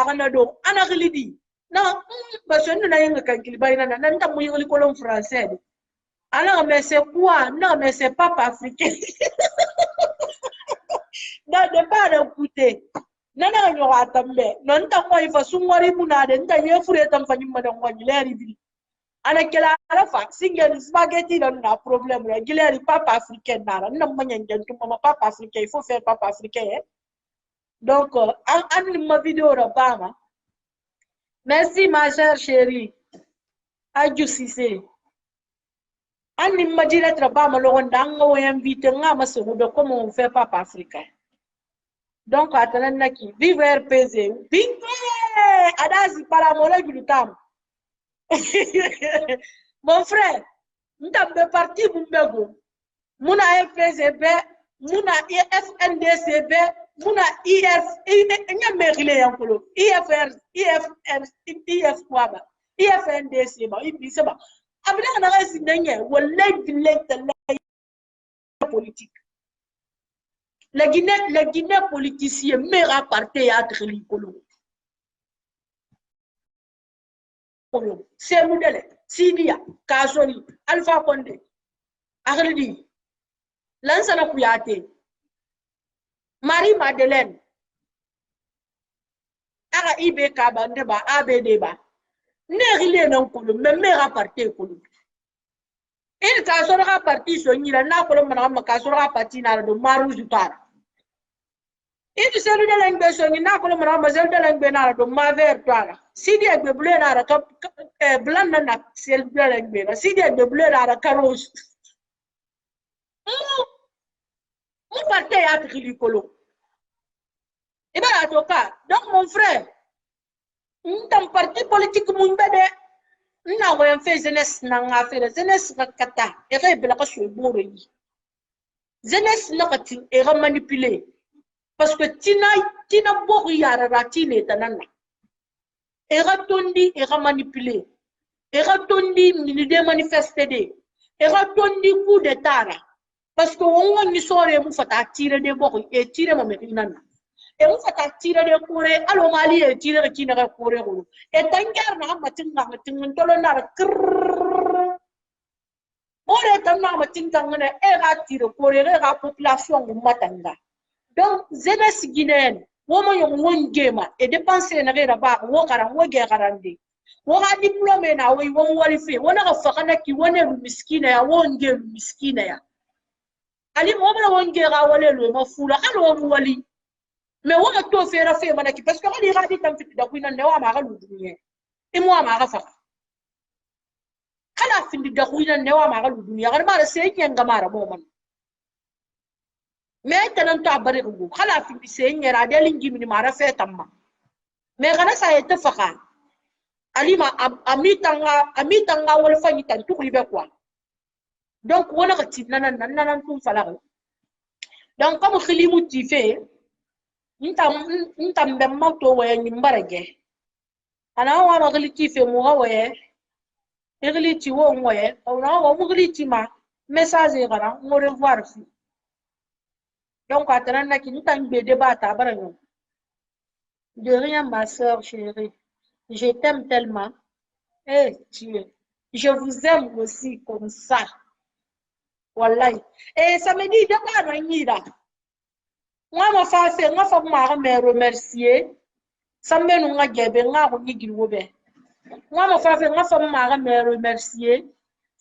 anado, anaglidi. Non, parce que nous n'avons qu'un kilbaïna, n'a pas mouillé le colon français. Alors, mais c'est quoi? Non, mais c'est papa africain. Non, de pas écouter. Non, non, non, attends, non, t'as moi, il faut soumourir pour n'aller, t'as eu fourré, t'as fait une madame, il est arrivé. Alors, quelle a la fac, single spaghetti, on a un problème, il est papa africain, non, papa africain, il faut faire papa africain. Donc, en ma vidéo, Obama. Merci, ma chère chérie. Adjou Sissé. En imagine être Obama, le Rwanda, invité, comment on fait papa africain. Donc, attendez, vive RPZ. Vive! Adasi, paramola du temps. Mon frère, nous sommes partis pour Mbego. Nous avons RPZB, nous avons FNDCB, nous avons IF, IFNDCB. Après, on a politique. La Guinée politicien, meilleur parti à Tricolo. C'est modèle. Sidia, Kasoni, Alpha Condé, Arledi, Lansana Kouyaté, Marie-Madeleine, Ara Ibe Kabandeba, Abedeba, Nerilé non Kolo, mais meilleur parti Kolo. Il Kasora parti sur Nila, Nakolom, Kasora parti dans le Marou du Par. Il se lui de l'ingénieur, il n'a pas le mademoiselle de l'ingénieur, ma verre, toi. Si dia de bleu à la blanc, n'a c'est le bleu, si dia de bleu à la carrosse. Mon parti a pris du colo. Et bien, à ton cas, donc mon frère, un parti politique, mon bébé, nous avons fait jeunesse, n'a fait jeunesse, kata, et révèle sur le bourreau. Jeunesse, n'a pas été manipulée. Parce que tina bori yara ratine tanana. Era tondi era manipulé. Era tondi minide manifesté de. Era tondi coup de tara. Parce que on ni sore mu fata tire de bori et tire mo mekinana. Et mu fata tire de kore alo mali et tire ki na kore ro. Et tangar na matinga tolo na krrr. Ore tanna matinga ngene era tire kore era population mu matanga. Donc, jeunesse guinéenne, woman yon wongema et dépenser na vera ba wo karan wo ge garande. Wo ha diplôme na wo wali fe, wona ga fakana ki wona miskina ya wonge miskina ya. Ali mo bra wonge ga wale lo mafula alo wo wali. mais wona to fera fe mana ki parce que ali radi tam fit da kuina ne wa ma ga ludunye e mo ma ga fa kala fin da kuina ne wa ma ga ludunye ga ma se nyen ga mara mo man mais tanan to bare ko kala fin se nyera de lingi mi mara fe tamma mais kana sa yete faka alima amitanga wala fanyi tan tukuli be quoi donc wona ka tin nanan tum fala donc comme khilimu ti fe ntam be mato we ni mbarage ana wa ma khili ti fe mo we khili ti wo we ona wa mo khili ti ma message gara mo revoir fi donc atana na ki ntam be débat ta barango de rien ma sœur chérie je t'aime tellement eh Dieu je vous aime aussi comme ça wallahi ça me dit de pas no nyida ngama fa se ngafa ma me remercier sambe no nga gebe nga ko nyigiri wobe ngama fa se ngafa ma me remercier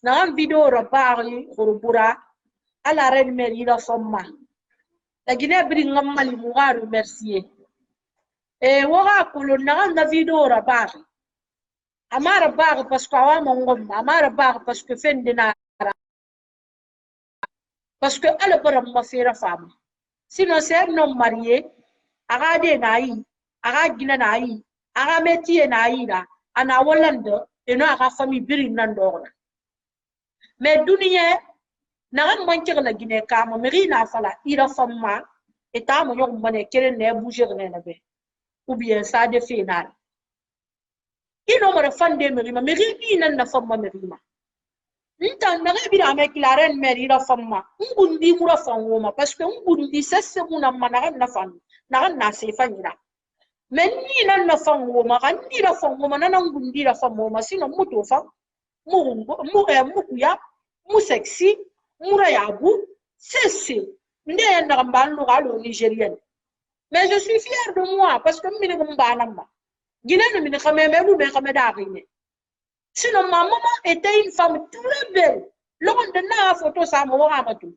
na un vidéo rabari khurubura ala ren me ila somma la gine bri ngamali mu ga remercier wora ko na vidéo rabari amara bari parce que awa mongom amara bari parce que fendina parce que elle peut me faire femme sinon c'est un homme marié aga de nayi aga gina nayi aga métier nayi da ana wolande et no aga famille biri nan dogna mais duniya na ran manche la gine kama meri na fala ira famma et ta mo yok mané keren ne bouger ne na be ou bien ça de final ino mara fande meri ni nan na famma meri ma ntan na bi na me kilaren meri la famma ngundi mura fangoma parce que ngundi sesse muna mana na fam na se fanyira men ni nan na fangoma kan ni la fangoma na ngundi la fangoma sino muto fa mu kuya mu sexy mura yabu sesse nde na mbalo galo nigérienne mais je suis fière de moi parce que mine mbana ma guinéen mine xamé mu be xamé da rine. Sinon, ma maman était une femme très belle. L'on donne la photo, ça m'a dit.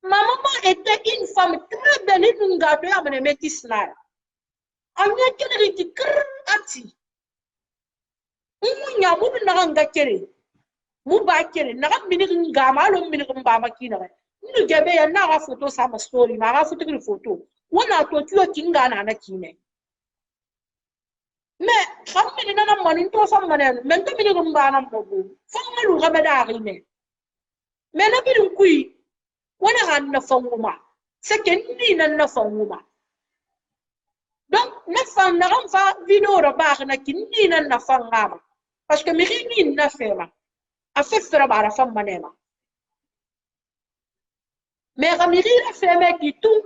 Ma maman était une femme très belle. Il nous a dit à me mettre cela. On a dit que krati. On y a beaucoup de n'angakere. Moubakere. N'a minir ngama, l'homme minir mbama kinare. Nous gabe ya na photo, ça m'a story. Ma photo une photo. On a tout tué kingana na kine. Mais xam ni nana manin to fam manen men to mi ngum banam bobu fam malu gabe daari me mais na birum kuy wona han na fanguma c'est que ni nan na fanguma donc na fam na ram fa vidéo ro baax na ki ni nan na fangama parce que mi ni na fema a fefra bara fam manema mais kam mi na fema ki tout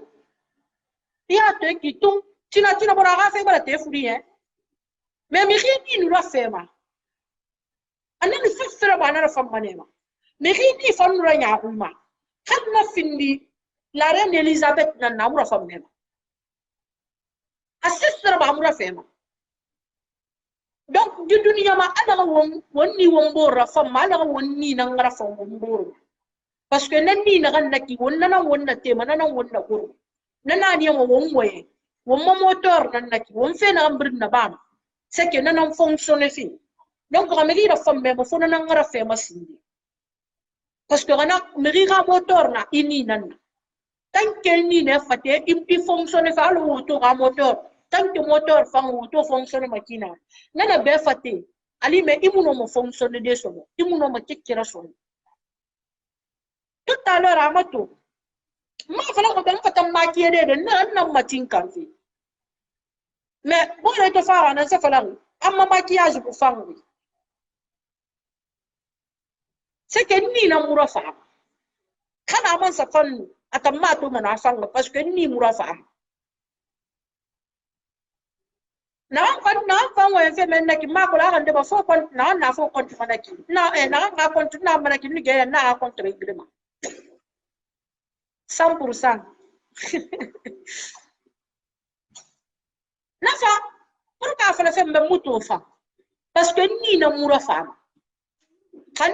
ya te ki tout tina bora ga fe bara te furi hein mais mi ni nous la fema ana ni fefra bana fam manema mi ni fam nu la nyauma khadna findi la reine Elisabeth nan namura fam nema assistra ba amura fema donc du dunya ma ana wonni wombora fam ma la wonni nan ngara fam womboro parce que nan ni na ganna ki wonna nan wonna tema nan wonna goro nana ni mo wonwoye wommo moteur nan naki won fe na ambrin na bam c'est que nan fonctionne fi donc ramiri la fam me mo fona nan ngara fema sindi parce que rana meriga moteur na ini nan tant que ni ne fate il fonctionne fa le moteur à moteur tant que moteur fa moteur fonctionne makina nana be fate ali me imuno mo fonctionne de so imuno ma kekira so tout à l'heure amato ma fala ko ben fatam makiye de nan matin kanfi mais bon le to fa na se fala amma maquillage pour fangi c'est que ni na mura fa kana man sa fan atamma to mana fanga parce que ni mura fa na fan wa fe men naki ma ko la kan de ba fo kon na fo kon fa naki na kon na mana ki ni ge na kon tre grema 100% nafa pour ka fa la fe me muto fa parce que ni na mura fa kan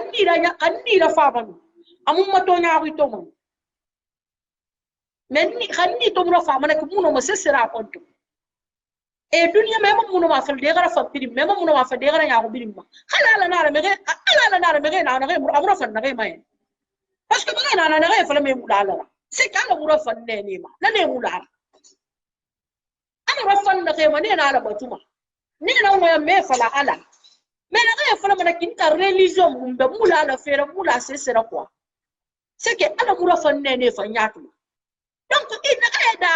ni la fa ba amu ma to nya wi to mo mais ni khani to mura fa mana ko muno mo sesera konto e dunya mema muno ma fa de gara fa piri mema muno ma fa de gara ya ko birim ma khala la na mege ala la na mege na ga mura fa na ga mai parce que mege na ga fa la me mula la c'est kala mura fa ne ni ma na ne mula ana ra fa na ga ma ne na la batuma ne na mo me fa la ala mais na ga fa la mana kinta religion mumbe mula la fera mula sesera quoi c'est que ala mura fa ne fa nyatu donc il na ga da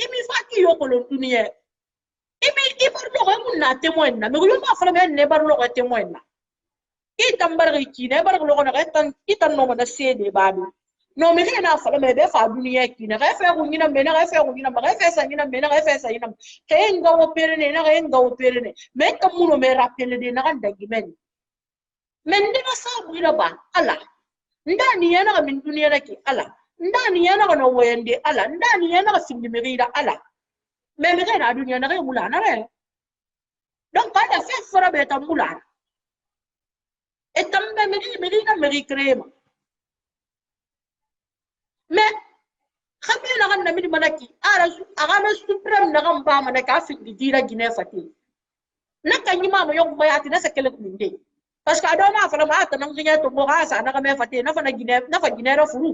imi fa ki yo ko lo dunia imi parlo ko mun na témoin na mais yo ma fa la ne parlo ko témoin na itam barga ki ne barga lo ko na itan no na sede babu no me na fa la me be fa dunia ki na ga fa ko ni na me na ga fa ko ni na ga fa sa ni na me na ga fa sa ni na ke nga wo pere ne na ga nga wo pere ne me kam muno me rappel de na ga dagi men men dina sa bu ila ba ala ndani yana ga min dunia na ki ala ndani yana ga no wende ala ndani yana ga sindi me ida ala mais me na dunia na ga mula na re donc kada fe fora be ta mula et tambe me na me crema mais khabe na ganna mi manaki ara agana supreme na gamba manaka fi dira gine fati naka nyima mo yok bayati na sakele minde parce que adoma fala ma ta nang ginya to mo asa na me fati na fa na gine ra furu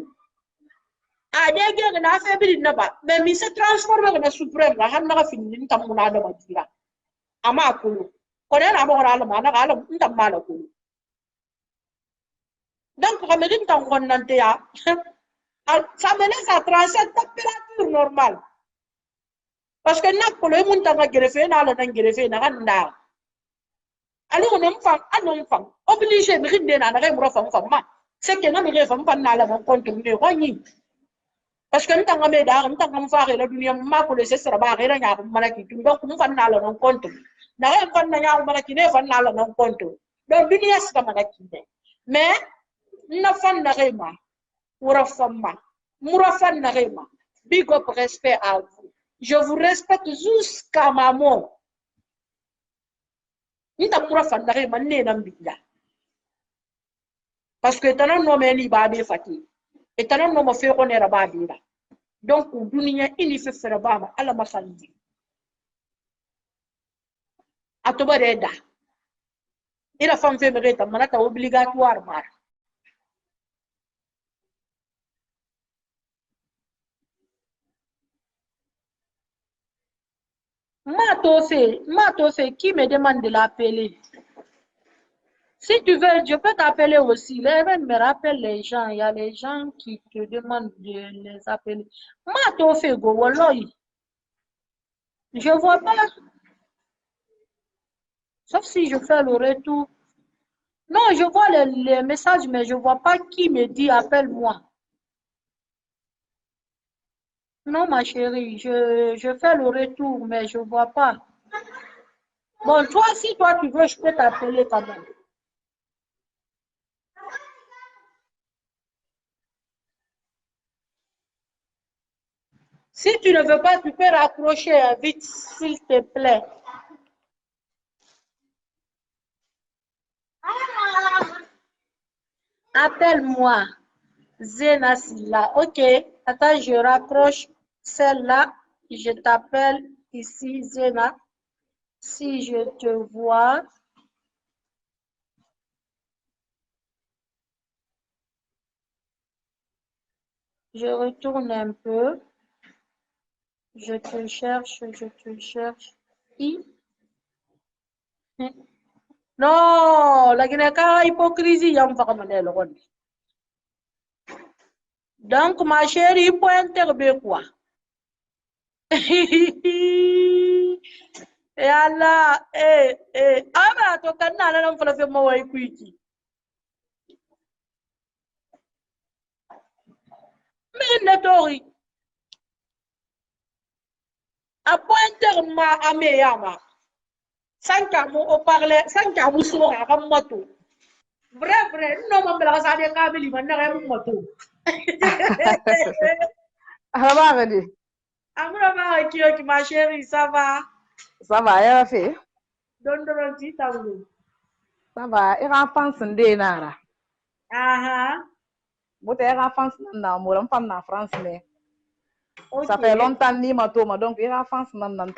adege na fa bi na ba mais mi se transformer na supreme na han na fi ni tam na da dira ama kulu ko na mo ra la ma na ala ntam mala kulu donc ko me din tan gon nante ya ça me laisse à 37 température normale. Parce que n'a pas le monde à greffer, n'a pas greffer, n'a pas. Alors on est femme, obligé de rider dans la femme. C'est que n'a pas femme pas n'a la compte de parce que nous t'en avons d'art, nous t'en faire la dunia, ma pour le cesse rabat, et la malaki, donc nous fan n'a la compte. N'a rien fan n'a malaki, ne fan n'a la compte. Donc dunia c'est comme malaki. Mais n'a fan n'a rien. Mourafan Narema, big up respect à vous. Je vous respecte jusqu'à ma mort. Nita Mourafan Narema né n'ambilla. Parce que t'as un nom ni babi fati. Et t'as un nom fait qu'on est rababi là. Donc, dunia il fait faire baba à la masandi. Atoba reda. Et la femme fait merita manata obligatoire mar. Matofé, qui me demande de l'appeler? Si tu veux, je peux t'appeler aussi. L'Even me rappelle les gens. Il y a les gens qui te demandent de les appeler. Matofé, go, walloy. Je vois pas. Sauf si je fais le retour. Non, je vois les messages, mais je vois pas qui me dit appelle-moi. Non, ma chérie, je fais le retour, mais je vois pas. Bon, toi, si toi tu veux, je peux t'appeler quand même. Si tu ne veux pas, tu peux raccrocher vite, s'il te plaît. Appelle-moi. Zena Silla. Ok. Attends, je raccroche celle-là. Je t'appelle ici, Zena. Si je te vois. Je retourne un peu. Je te cherche. Non, la Guinée-Ca hypocrisie, il y a un. Donc, ma chérie, il faut intervenir quoi? Et Allah, ah, tu as un peu de moi, mais netori. À pointer ma ameyama. Sans qu'à vous parler, sans qu'à vous sourire à moto. Vrai, non, mon bel ça des câbles, il m'a un moto. Amura qui ma chérie, ça va? Ça va, il a fait. Donne un petit tableau. Ça va, il a pensé des nara. Ah ah. Vous avez pensé dans mon femme en France, mais. Ok. Ça fait longtemps ni matoma donc il a France nan.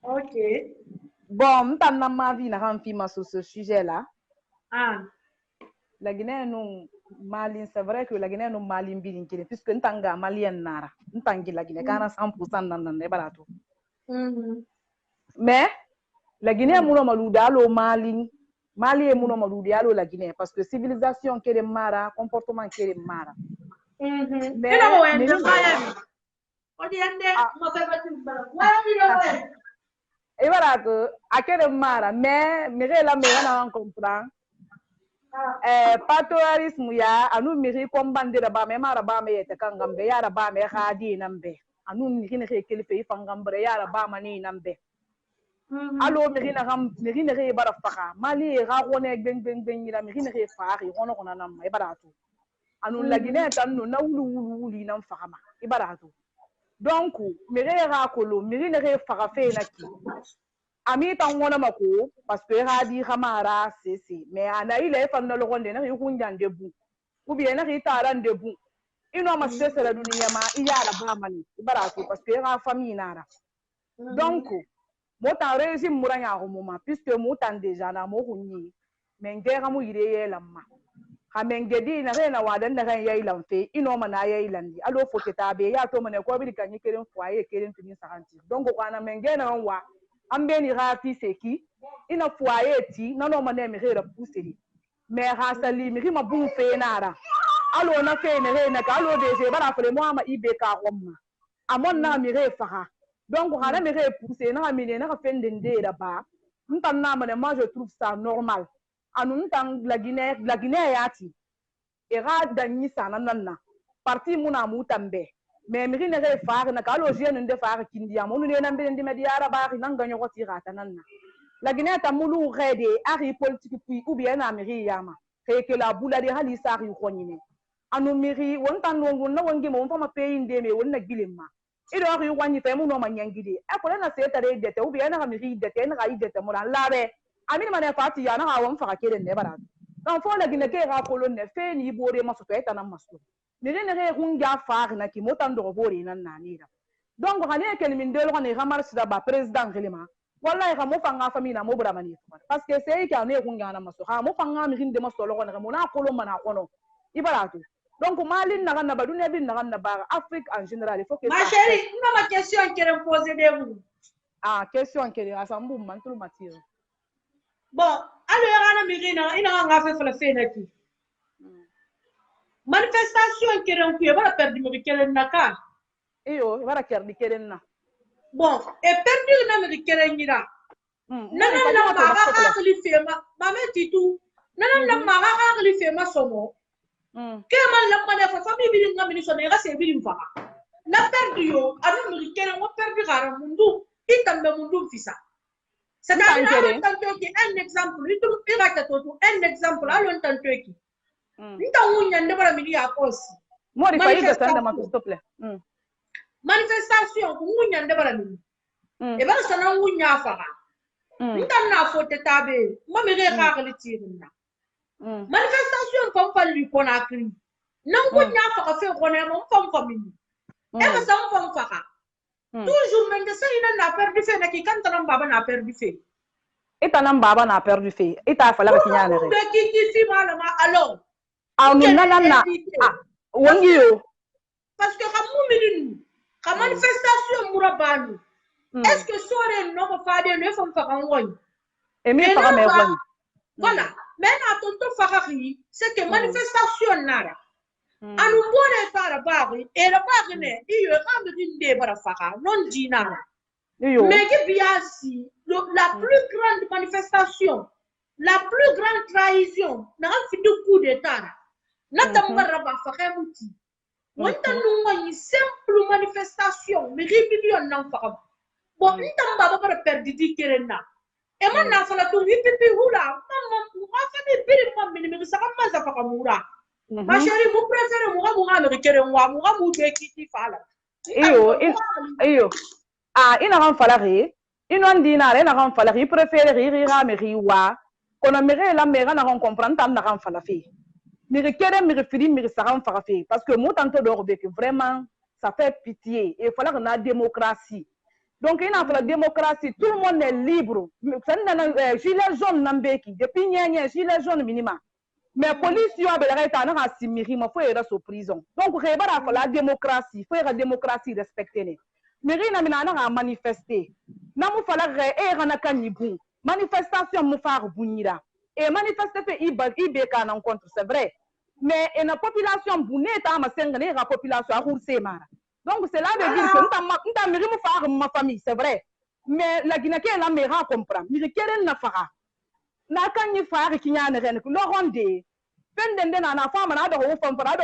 Ok. Bon, m'tanna ma vie na kan film sur ce sujet là. Ah. La Guinée non Mali, c'est vrai que la Guinée non Mali bilin kile puisque ntanga malien nara. Ntangi la Guinée kana 100% nan barato. Mais la Guinée muno maludalo Mali. Mali e muno maludalo la Guinée parce que civilisation kere mara, comportement kere mara. Mais e barato akere mara mais mire la me na comprendre. Patouarisme ya anu miri kombande da ba me mara ba me yete kangambe yara ba me khadi nambe anu miri ne kelife fangambre yara ba mani nambe alo miri ne re bara faka mali ga gone beng ila miri ne re faari hono kona nam e baratu anu la Guinée tan no nawulu nam fakama e baratu donc miri ga kolo miri ne re faka fe na ki ami tan wona mako parce que hadi khamara c'est mais ana ile fa no logonde na hunja ndebu ou bien na ritara ndebu ino ma stress la dunia ma iyara ba mani baratu parce que ha famille nara donc mota régime muranya ko moma puisque motan déjà na mo hunni men gera mu ire yelamma ha men gedi na rena wadan da kan yayi lamfe ino ma na yayi landi alo foke tabe ya to mane ko bi kan yikirin foyer kirin tuni sakanti donc ko ana men gena wa ambeni rafi seki ina foyer ti nano mane mi rera puseli mais hasali mi ma bun fe nara alo na fe ne re na ka alo de bara fele mo ama ibe ka gomma amon na mi re fa donc hana mi re pousser na mi ne na fe ndende da ba ntan na mane moi je trouve ça normal anu ntan la Guinée yati e ga danyi sana nanna parti muna mutambe mais mi ne re fa na ka alo je ne fa kindi ya mo ne na mbe ndi mediara ba nan ganyo ko tira tananna la Guinée ta mulu rede ari politique puis ou bien na mi yama que la boula de hali sari khonyine anu miri wontan nongo na wongi mo fama pays ndeme wonna gilimma ido ari wanyi fe mu no manyangide e ko na se tare dete ou bien na miri dete na ga dete mo labe amini mane fati ya na ha won fa kere ne bara dan fo la Guinée ke ga kolonne fe ni bore maso to eta na maso ni ne re hunga fa na ki motan do bore nan na ni da donc hane ken min del ko ne gamar sida ba président gelima wallahi ka mo fanga famille na mo bura mani parce que c'est que ne hunga na maso ha mo fanga mi hinde maso lo ko na mo na kolo mana kono ibaratu donc Mali na ganna ba dunia bin na ganna ba Afrique en général il faut que ma chérie non ma question qui est posée de vous question qui est asambu mantul matière bon alors ana mirina ina nga fe fala fe na ki manifestation qui est ku ba perdu mi kelen naka iyo bara kerdi kelen na bon et perdu na mi kelen ngira nana na ma ga khalife ma me titu nana na ma ga khalife ma somo ke man la ma fa famille bi nga mi so ne ga se bi mfa na perdu yo anu mi kelen mo perdu gara mundu itambe mundu fisa c'est-à-dire un exemple un exemple alon tantoki nta wunya ndebara mi ya kosi mori fa ida sanda ma s'il te plaît manifestation ku wunya ndebara mi e ba sana wunya fa nta na fote tabe ma mi re ka ga litirina manifestation fam falli Conakry nan wunya fa ka fe kone mo fam famille e ba sam fam fa toujours men de sayina na perdu fe na ki kan tanam baba na perdu fe ita nan baba na perdu fe ita fala ka kinyane re de ki fi malama alors anu nanana wongi yo parce que kamu mininu ka manifestation murabani est-ce que sore no ba fade no fam fa kan woy e mi fa me woy voilà mais na tonto fa khari c'est que manifestation nara anu bone fara bari e la bari ne iyo kambe dinde bara fa non dinara mais que biasi la plus grande manifestation la plus grande trahison na fi du coup d'état na tambara ba fa khamuti wanta nunga ni simple manifestation mais rébellion nan fa bon ntamba ba para perdu di kerena e man na fala to hipipi hula mamma ma fa ni biri mammi ni mi sa ma za fa kamura ma chérie vous préférez moi me kerenwa moi mu be kiti fala iyo ina kan falari inon dinare na kan falari préférer rira me riwa kono me la me na kan comprendre tam na kan falafi mi kere mi firi mi sa kan falafi parce que mo tanto do be que vraiment ça fait pitié. Il fallait qu'on ait la démocratie. Donc, il y a la démocratie, tout le monde est libre. Gilet jaune, depuis gilet jaune minimum. Mais la police, il y a une prison. Donc, il y a la démocratie. Il faut la démocratie respectée. Mais il y a manifester. Il faut manifestation, et manifester, c'est vrai. Mais la population, la population, donc, c'est là de dire que nous avons ma famille, c'est vrai. Mais la Guinée, elle a meilleure comprendre. Mais quelle est la fara? Na kan yi fara ki nyane ren ko ronde penden den na fama na do fam para do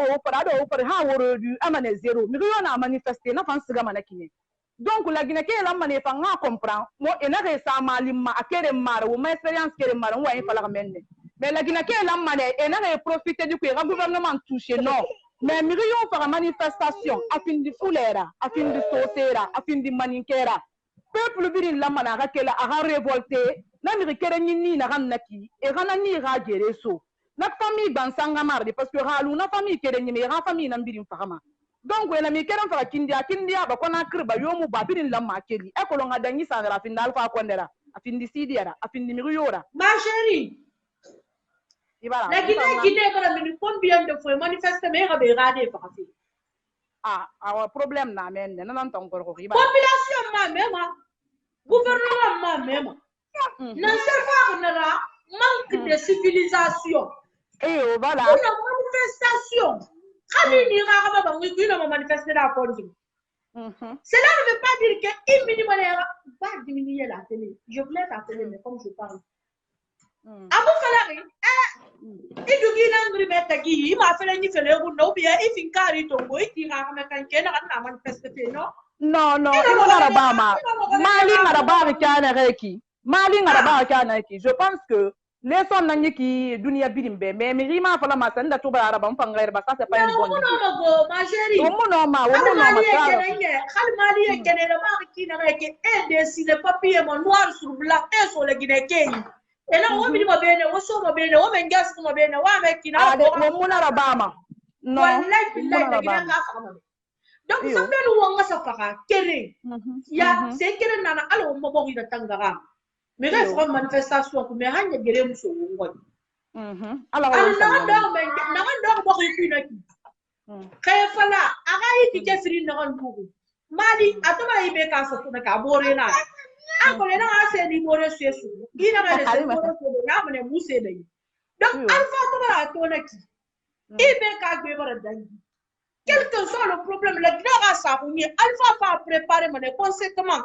ha woro du amane zero mi yo na manifester na fan siga manakine. Donc la Guinée elle a mané fa nga comprendre mo ena re sa malimma akere mara wo ma expérience kere mara wa fala menne. Mais la Guinée elle a mané ena re profiter du gouvernement touché non. Mais mi yo fa manifestation afin di fulera afin di sotera afin di maninkera. Peuple birin la manara kela a révolté na mi kere ni na naki e gana ni ga gere so na famille bansanga marde parce que halu na famille kere ni me ga famille na birin fama donc wena mi kere fa kindia ba kona kirba yomu ba birin la makeli e ko longa dangi sa ra fin alfa ko ndera afin di sidiara afin di mi yora ma chérie la Guinée bara mi combien de fois manifester me ga be rade fa fi our problème na men na nan ton ko population ma même gouvernement ma même non seulement manque de civilisation et voilà une manifestation cela ne veut pas dire que minimum va diminuer la télé. Je voulais la télé mais comme je parle Abu Falari il m'a fait ni fele ou non bien il fin cari tongo il tira ma kankena na manifester non non Marabama Mali Marabama kana reki Mali Marabama kana reki je pense que les sons nani qui dunia birimbe mais rima fala masanda to bara araba mpangaire ba ça c'est pas une bonne idée ma chérie non ma Mali kene ma qui na reki et dessiner papier noir sur blanc et sur le guinéen et là on minimum bene on so mo bene on mengas mo bene wa avec qui na mon Arabama non donc ça fait nous on ça fera kéré ya c'est kéré nana alo mo bo ina tangara mais là faut manifestation mais hanya gere muso ngoi alors na ndo bo ko ina ki kay fala aga yi ki firi na on bugu mali atoma ibe ka so to ka bore na ako le na ase ni bore sesu ina ga de se bore ko na mane muse dai donc alfa to ba to na ki ibe ka gbe bara dangi quel que soit le problème, le grand à sa roue, Alpha va préparer mon conséquemment.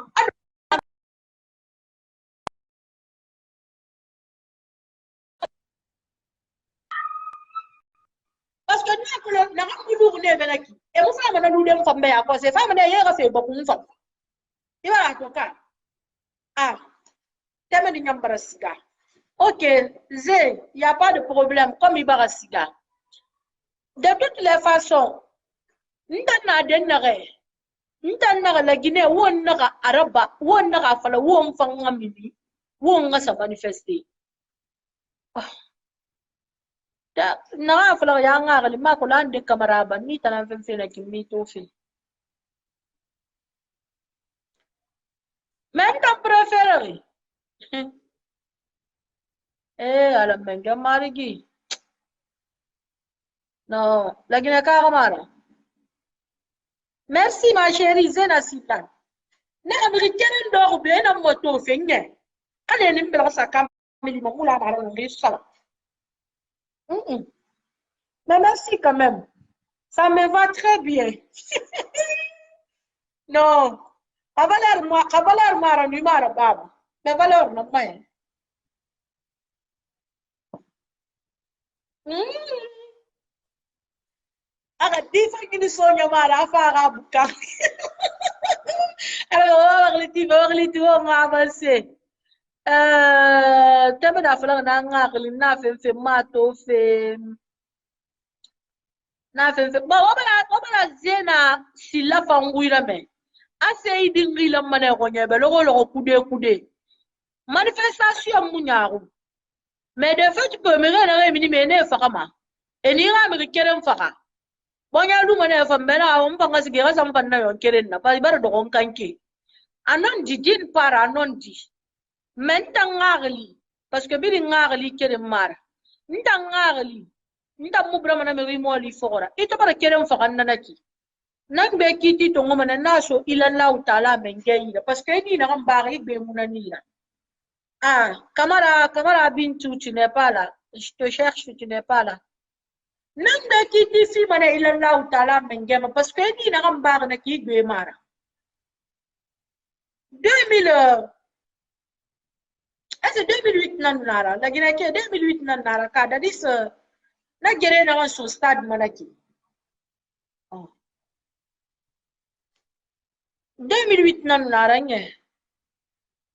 Parce que nous, nous avons qui et vous savez, nous devons faire à cause des femmes, d'ailleurs, fait beaucoup de femmes. Il va la tocar. Ah, t'aimes des nyambarasiga. Ok, Zé, il n'y a pas de problème, comme il va à siga. De toutes les façons, ndana denare ndana la Guinée won naga araba won naga fala won fanga mini won nga sa manifester da na fala ya nga gali ma ko lande kamaraba ni tan fem fe na kimi to fi men ta préféré ala menga marigi no la Guinée ka kamara. Merci ma chérie Zena Sitan. Na américaine d'or bien à moto fengé. Allez ni mbela sa kam mi mo kula ba ngi sala. Mais merci quand même. Ça me va très bien. Non. Avaler mara ni mara baba. Mais valeur non pas. Aga difa kini sonya mara afara buka. Alors on va avancer. Tebe da fala na ngakli na fe mato fe na fe ba wabala zena sila fanguira me. Ase idingi la mane ko nyebe logo kude. Manifestation munyaru. Mais de fait tu peux me regarder mini mene fakama. Et ni ra me keren faka. Bonya du mana fambela on panga sigera sam panna yo kerenna pa bar do on kanke anon di din para anon di menta ngagli parce que biri ngagli kere mara nda ngagli nda mubra mana me moli fora ito para keren fakanna naki nan be kiti to ngoma na naso ila Allah taala mengeira parce que ni na ngambari be munanila camara Bintou, tu n'es pas là. Je te cherche, tu n'es pas là. Nanda qui dit si mana ilalla ou tala mengema parce que ni na gambar na ki gwe mara 2008 nan nara la gina ke 2008 nan nara ka da dis na gere na so stade manaki 2008 nan nara nye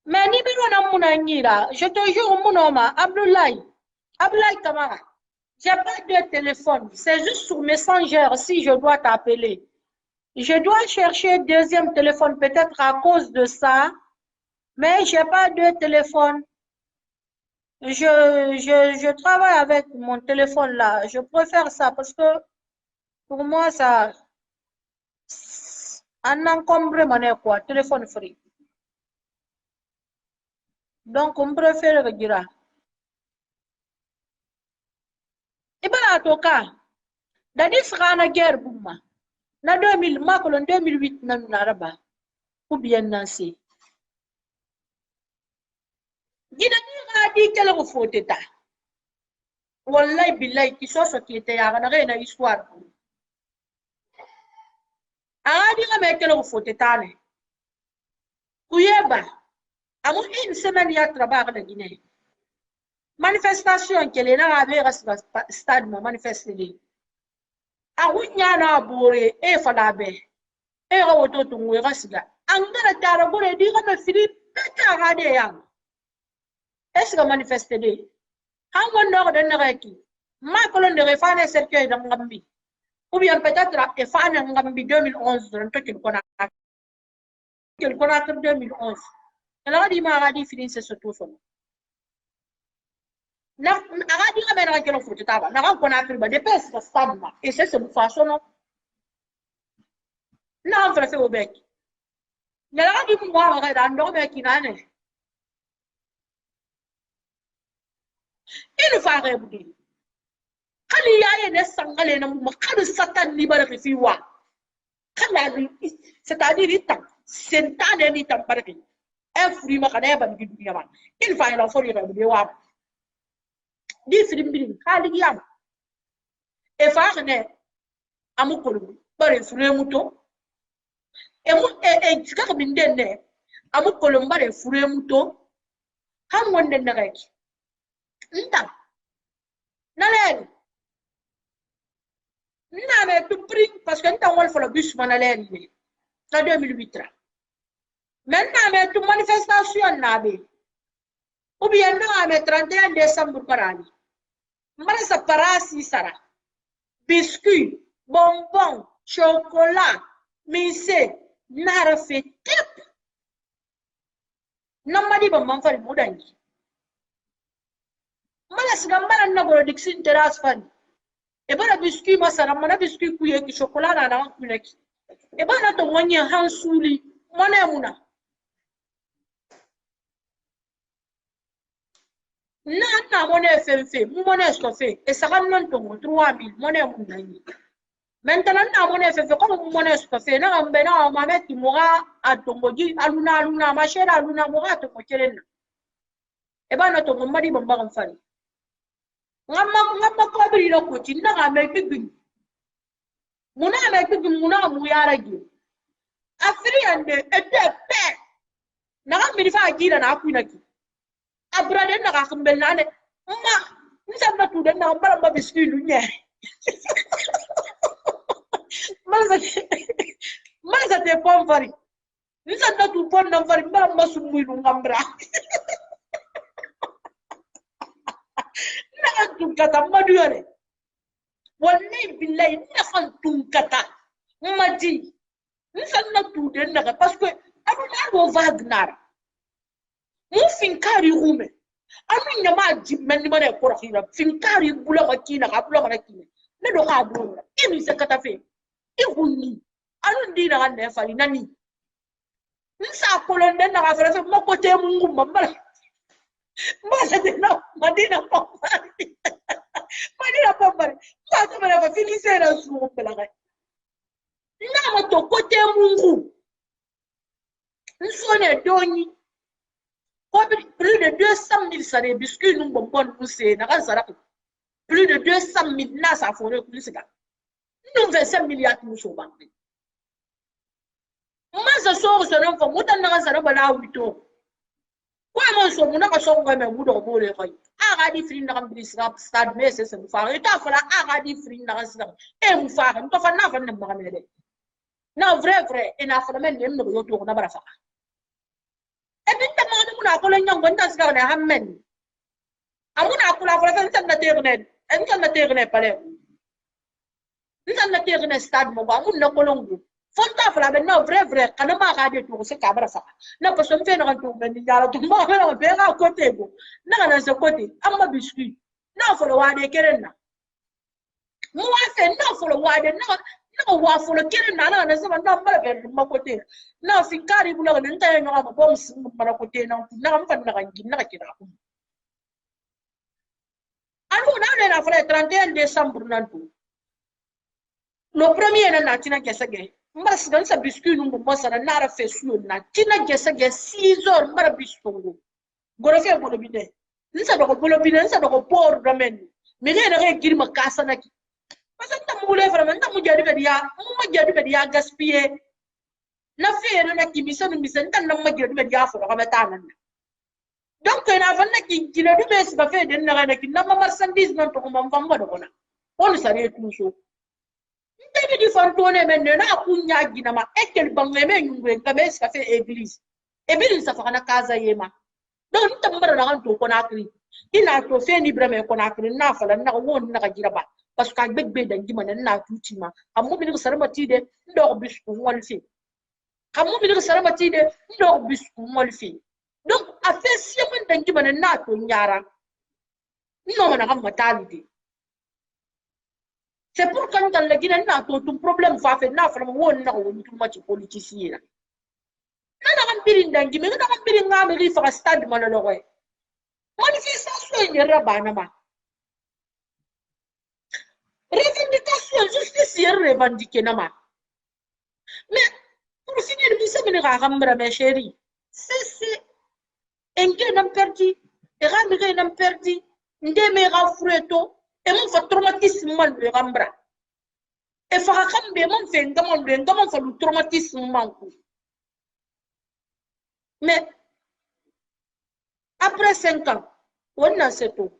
mais ni biro na muna nyira je te jure munoma Abdoulaye Kamara. J'ai pas de téléphone, c'est juste sur Messenger si je dois t'appeler. Je dois chercher deuxième téléphone peut-être à cause de ça, mais j'ai pas de téléphone. Je travaille avec mon téléphone là. Je préfère ça parce que pour moi ça un encombre quoi, téléphone free. Donc on préfère le dire. Ibala toka dadi srana guerre buma na 2000 makolon 2008 nan naraba ou bien nansi gina ni radi kala ko foteta wallahi billahi ki so société ya na rena histoire aradi ga me kala ko foteta ne kuyeba amu une semaine ya travail na Guinée manifestation kele na ga stade mo manifester awunya na bore e falabe e ga woto tunwe ga siga angara tara bore di ga me fili peta ga de yang est-ce que manifester de han wonno ga na ga ki ma ko de refane cercueil da ngambi ou bien peut-être e fane ngambi 2011 ran to kin kona 2011 ala ga di ma ga di fini se soto so na agadi ga mena ke lo futa taba na ga kona afri ba de pes ka stabma e se se faso no na fra se obek na ga di mo ga da ndo be kinane inu fa ga budi kali yaye ne sangale na mu kadu satan ni bara fi wa kala c'est-à-dire itam sentane ni tam barki e furi ma kada ba di dunya ba inu fa la fori ga budi wa di filimbilim kali yam e faane amukolo bare fure muto e mu e tika bindenne amukolo bare fure muto han wonde nagaki nta nalen na me tu pring parce que nta wol folo bus manalen ni na 2008 ra maintenant me tu manifestation na be ou bien na me 31 décembre parani mara sa parasi sara biscuit bonbon chocolat mise nara fe tip namadi ba man fari mudangi mala siga mala na goro dixin teras fan e bara biscuit masara mana biscuit kuye ki chocolat na kunaki e bana to wanya hansuli mona muna na monnaie fait monnaie stoffée et ça ramène ton 3000 monnaie munani maintenant na monnaie fait comme monnaie stoffée na mbena ma meti mora atongoji aluna ma chera aluna mora to kokelena e bana to ngomadi bamba ngfani ngamma ko biri lo ko tinna ga me bigin muna mu yara gi afri ande ete pe na ga mi fa gira na akuna ki abrade na ka kumbel na ne ma nsamba tu den na mbara ma biscuit lu nye maza te pom fari nsamba tu pon na fari mbara ma sumu lu ngambra na tu kata madure wallahi billahi na fan tu kata madi nsamba tu den na parce que adu na go Wagner mu finkari rume amin nyama jimmen ni mane ko rakhira finkari bula makina ka bula makina ne do ka bro imi se kata fe ihuni anu ndina kan ne fali nani nsa kolon den na ka fere mo ko te mungu mambala mbala de na madina pambali madina pambali ba ta mara ba fini se na su mo pela kai na mo to ko te mungu nso ne doni plus de 200 000 ça des biscuits nous bonbons nous c'est na kan sara plus de 200 000 na sa fore plus ça nous 25 milliards nous so ba masa so so non fa mutan na kan sara bala wito ko mo so mu na ka so ngame mu do bole kai aga di free na kan bisra stade mais c'est mu fa eta fala aga di free na kan sara e mu fa kan to fa na fa na ma kan de na vrai et na fa men nem no yo to na bara fa e binta ma no na ko le nyang gonda sga na hammen amuna kula fa fa tan na tegne en tan na tegne pale ntan na tegne stade mo ba mun na ko longu fonta fala ben na vrai kana ma ga de to se ka bara fa na ko so mfe na kan to ben jara to ma na be ga côté go na na se côté amma biscuit na folo wa de keren na mo wa fe na folo wa de na wa folo keren na se na mala be ma côté na fi kari bu la nta ya no ba mo sim mala côté na am fa na kan na kira ku anu na folo 31 décembre nan to le premier na tina gesage mbas gan sa biscuit nungu mosara nara fesu na tina gesage 6 heures mbara biscuit goro fe bolo bide nsa do ko bolo bide nsa do ko por domaine mi ne na ke girma kasa na ki parce que tamu le vraiment tamu jadi be dia gaspiller na fe na ki misen tan na ma jadi be dia fo ko meta nan donc na van na ki kilo du bes ba fe den na ki na ma marchandise non to ko mam fam ba do ko na on sare tout so David di fantone men na kunya gina ma ekel bange men ngwe kabe ska fe église e bi sa fa na casa yema donc tambara na kan to ko na kri ina to fe ni brame ko na kri na fa na won na ka jira ba parce que begbe dan gima na tuti ma amu bi ko sarama tide ndo bisku wol fi amu bi ko sarama tide ndo bisku wol fi donc a fe siaman dan gima na to nyara no mana kam matalide. C'est pour quand dans la Guinée, tout problème va faire na from one na woni too much politicien. Na kan birin dangi, me na kan birin nga me fa stade manolo ko. Manifestation ni rabana ma. Revendication justice hier revendiquer na ma. Mais pour finir bi se me ga gambra mes chéris. C'est enke nam perdi, e ga me nam perdi, ndeme ga frueto. Et mon fa traumatisme mal de rambra et fa kambe mon fe ngam fa le traumatisme manku mais après 5 ans on a c'est tout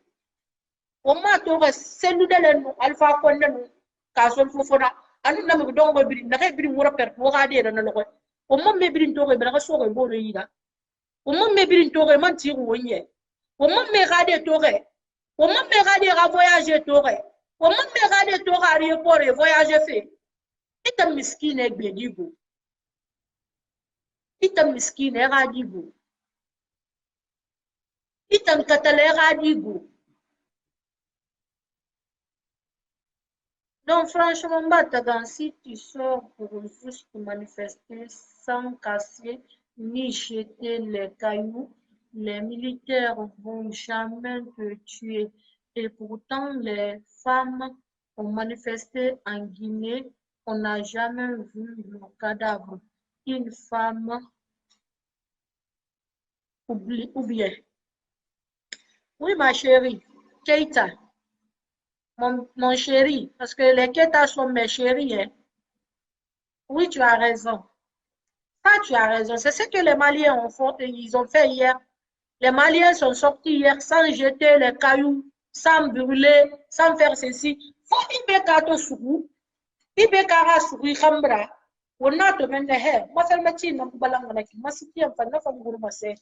on ma to ga selu dalen alpha konde no ka sol fofona anu na mi dongo biri na kay biri wora per wo ga de na lo ko o mo me biri to ga ba ga so ga bo re yida o mo me biri to ga man ti wonye o mo me ga de to ga o mo me ga de ga voyager to ga o mo me ga de to ga aéroport et voyager fait ita miskine gbedigo ita miskine ga digo ita katale ga digo. Donc franchement Batagan, si tu sors pour juste manifester sans casser ni jeter les cailloux, les militaires vont jamais te tuer. Et pourtant, les femmes ont manifesté en Guinée. On n'a jamais vu le cadavre. Une femme ou bien. Oui, ma chérie, Keita, mon chéri, parce que les Keita sont mes chéris. Hein. Oui, tu as raison. Ça, tu as raison. C'est ce que les Maliens ils ont fait hier. Les Maliens sont sortis hier sans jeter les cailloux, sans brûler, sans faire ceci. Faut ibeka sougou, ibeka sougou khambra. On a to mende he. Moi fait mati na kubalanga na ki. Masiti am fana fa nguru maset.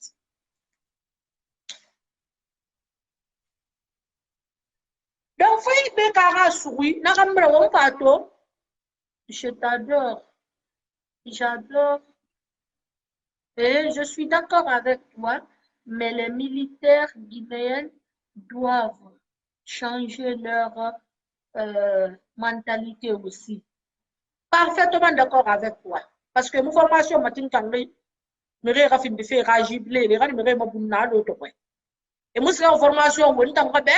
Donc faut ibeka sougou na khambra on pato. Je t'adore. J'adore. Et je suis d'accord avec toi. Mais les militaires guinéens doivent changer leur mentalité aussi. Parfaitement d'accord avec toi. Parce que mon formation, matin quand me rafine de faire agibler, les rats me remabuna l'autre point. Et moi, c'est en formation, on t'en va bien,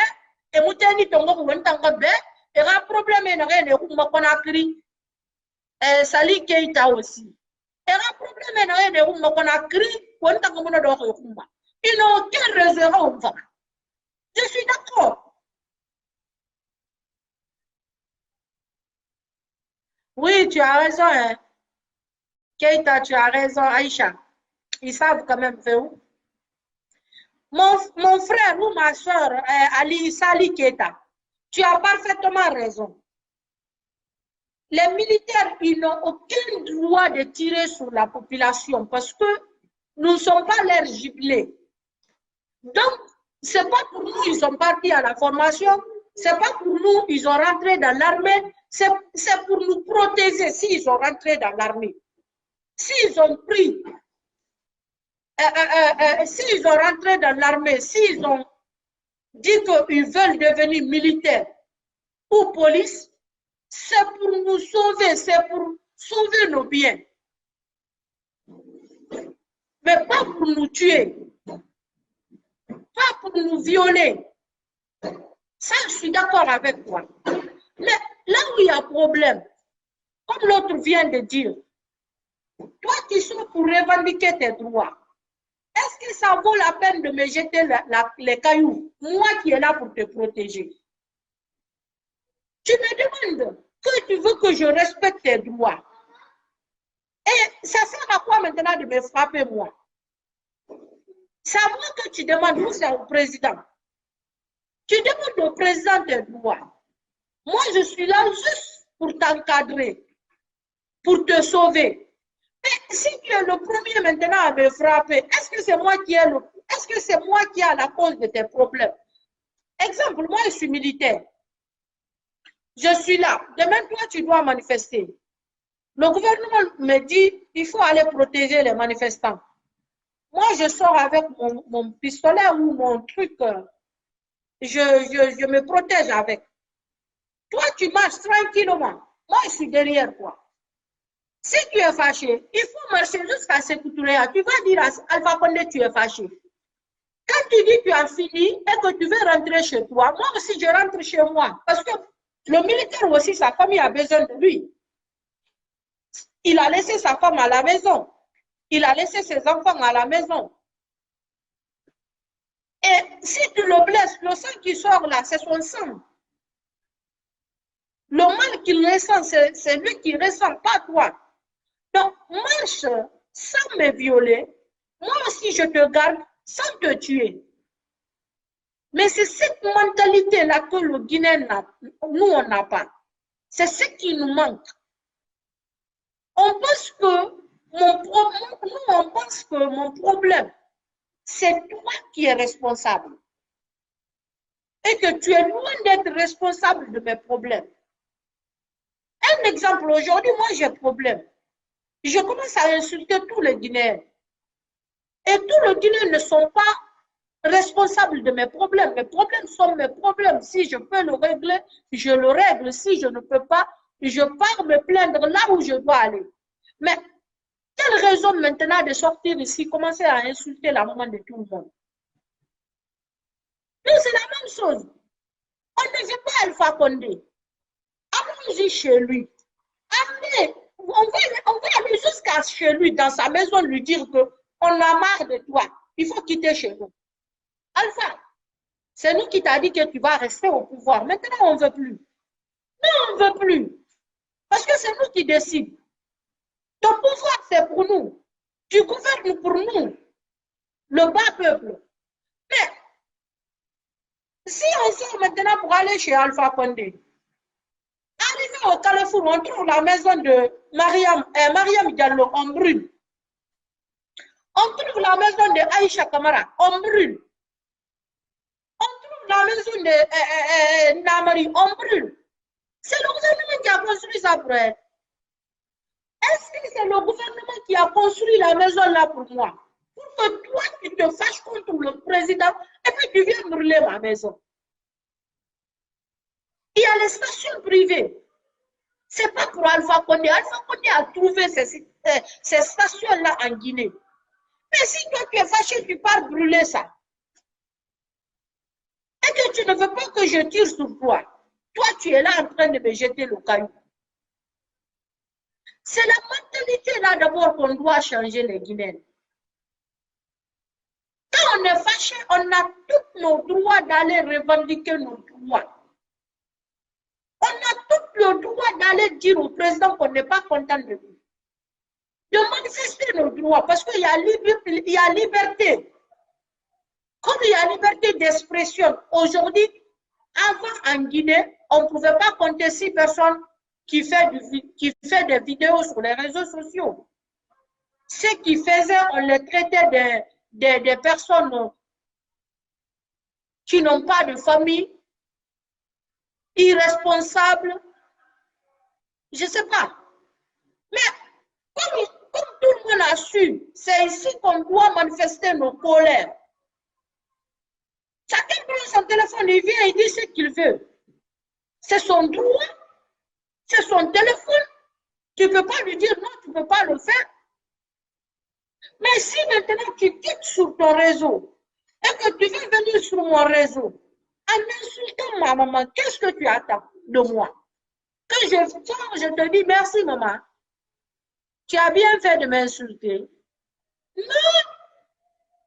et moi, t'es ni ton on t'en va bien, et un problème, et rien, et on m'a connacri, Sali Keita aussi. Et un problème, et rien, et on m'a connacri, on t'en va dans le combat. Ils n'ont aucune raison, je suis d'accord. Oui, tu as raison, hein. Keita, tu as raison, Aïcha. Ils savent quand même faire où. Mon frère ou ma soeur, Ali Sali Keita, tu as parfaitement raison. Les militaires, ils n'ont aucun droit de tirer sur la population parce que nous ne sommes pas leurs giblés. Donc, ce n'est pas pour nous ils sont partis à la formation, ce n'est pas pour nous ils ont rentré dans l'armée, c'est pour nous protéger s'ils sont rentrés dans l'armée. S'ils ont pris, s'ils ont rentré dans l'armée, s'ils ont dit qu'ils veulent devenir militaires ou police, c'est pour nous sauver, c'est pour sauver nos biens. Mais pas pour nous tuer, pas pour nous violer. Ça, je suis d'accord avec toi. Mais là où il y a problème, comme l'autre vient de dire, toi qui sont pour revendiquer tes droits, est-ce que ça vaut la peine de me jeter les cailloux, moi qui est là pour te protéger? Tu me demandes que tu veux que je respecte tes droits. Et ça sert à quoi maintenant de me frapper moi? C'est à moi que tu demandes, ou c'est au président? Tu demandes au président tes droits. Moi, je suis là juste pour t'encadrer, pour te sauver. Mais si tu es le premier maintenant à me frapper, est-ce que c'est moi qui ai la cause de tes problèmes? Exemple, moi, je suis militaire. Je suis là. Demain, toi, tu dois manifester. Le gouvernement me dit il faut aller protéger les manifestants. Moi, je sors avec mon pistolet ou mon truc. Je me protège avec. Toi, tu marches tranquillement. Moi, je suis derrière toi. Si tu es fâché, il faut marcher jusqu'à Sékou-Touré. Tu vas dire à Alpha Condé tu es fâché. Quand tu dis tu as fini et que tu veux rentrer chez toi, moi aussi, je rentre chez moi. Parce que le militaire aussi, sa famille a besoin de lui. Il a laissé sa femme à la maison. Il a laissé ses enfants à la maison. Et si tu le blesses, le sang qui sort là, c'est son sang. Le mal qu'il ressent, c'est lui qui ressent, pas toi. Donc, marche sans me violer. Moi aussi, je te garde sans te tuer. Mais c'est cette mentalité-là que le Guinéen n'a. Nous, on n'a pas. C'est ce qui nous manque. On pense que mon problème, c'est toi qui es responsable. Et que tu es loin d'être responsable de mes problèmes. Un exemple, aujourd'hui, moi j'ai un problème. Je commence à insulter tous les Guinéens. Et tous les Guinéens ne sont pas responsables de mes problèmes. Mes problèmes sont mes problèmes. Si je peux le régler, je le règle. Si je ne peux pas, je pars me plaindre là où je dois aller. Mais quelle raison maintenant de sortir ici, commencer à insulter la maman de tout le monde? Non, c'est la même chose. On ne veut pas Alpha Condé. Allons-y chez lui. Amenez, on va aller jusqu'à chez lui, dans sa maison, lui dire qu'on a marre de toi. Il faut quitter chez nous. Alpha, c'est nous qui t'a dit que tu vas rester au pouvoir. Maintenant, on ne veut plus. Non, on ne veut plus. Parce que c'est nous qui décidons. Ton pouvoir, c'est pour nous. Tu gouvernes pour nous, le bas peuple. Mais, si on sort maintenant pour aller chez Alpha Condé, arrivé au Carrefour, on trouve la maison de Mariam Diallo, on brûle. On trouve la maison de Aïcha Kamara, on brûle. On trouve la maison de Namari, on brûle. C'est le gouvernement qui a construit ça pour elle. Est-ce que c'est le gouvernement qui a construit la maison là pour moi? Pour que toi, tu te fâches contre le président et puis tu viens brûler ma maison. Il y a les stations privées. Ce n'est pas pour Alpha Condé. Alpha Condé a trouvé ces stations-là en Guinée. Mais si toi tu es fâché, tu pars brûler ça. Et que tu ne veux pas que je tire sur toi. Toi, tu es là en train de me jeter le caillou. C'est la mentalité là d'abord qu'on doit changer les Guinéens. Quand on est fâché, on a tous nos droits d'aller revendiquer nos droits. On a tout le droit d'aller dire au président qu'on n'est pas content de lui. De manifester nos droits parce qu'il y a liberté. Comme il y a liberté d'expression, aujourd'hui, avant en Guinée, on ne pouvait pas compter 6 personnes qui fait des vidéos sur les réseaux sociaux. Ceux qui faisaient, on les traitait des personnes qui n'ont pas de famille, irresponsables, je ne sais pas. Mais comme tout le monde a su, c'est ici qu'on doit manifester nos colères. Chacun prend son téléphone, il vient, il dit ce qu'il veut. C'est son droit, c'est son téléphone. Tu ne peux pas lui dire non, tu ne peux pas le faire. Mais si maintenant tu quittes sur ton réseau et que tu veux venir sur mon réseau en insultant ma maman, qu'est-ce que tu attends de moi? Quand je te dis merci maman, tu as bien fait de m'insulter. Non,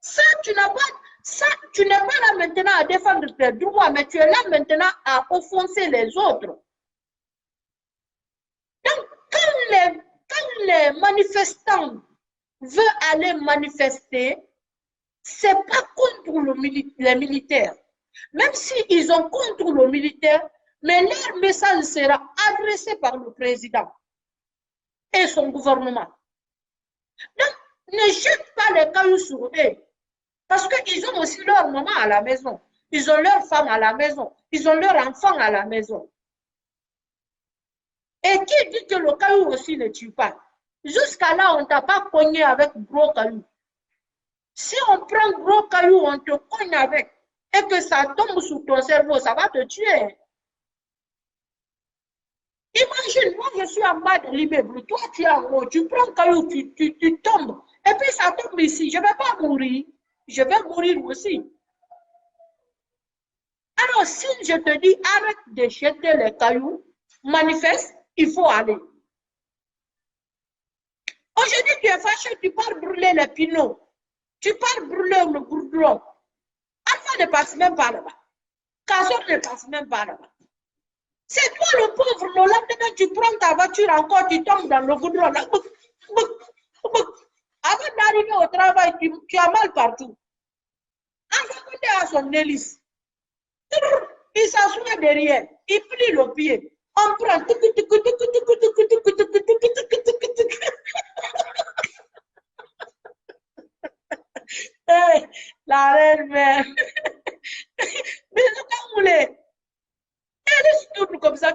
ça tu n'as pas. Ça, tu n'es pas là maintenant à défendre tes droits, mais tu es là maintenant à offenser les autres. Donc, quand les manifestants veulent aller manifester, ce n'est pas contre les militaires. Même s'ils ont contre le militaire, mais leur message sera adressé par le président et son gouvernement. Donc, ne jette pas les cailloux sur eux. Parce qu'ils ont aussi leur maman à la maison. Ils ont leur femme à la maison. Ils ont leur enfant à la maison. Et qui dit que le caillou aussi ne tue pas? Jusqu'à là, on ne t'a pas cogné avec gros caillou. Si on prend gros caillou, on te cogne avec et que ça tombe sur ton cerveau, ça va te tuer. Imagine, moi je suis en bas de l'immeuble, toi tu es en haut, tu prends caillou, tu tombes, et puis ça tombe ici, je ne vais pas mourir. Je vais mourir aussi. Alors, si je te dis arrête de jeter les cailloux, manifeste, il faut aller. Aujourd'hui, tu es fâché, tu pars brûler les pinots. Tu pars brûler le goudron. Alpha ne passe même pas là-bas. Kazor ne passe même pas là-bas. C'est toi le pauvre, le lendemain, tu prends ta voiture encore, tu tombes dans le goudron. Là. Avant d'arriver au travail, tu as mal partout. Alpha Condé a son hélice. Il s'assoit derrière, il plie le pied. On prend. Hey, la reine mère. Mais ce qu'on voulait. Elle se tourne comme ça.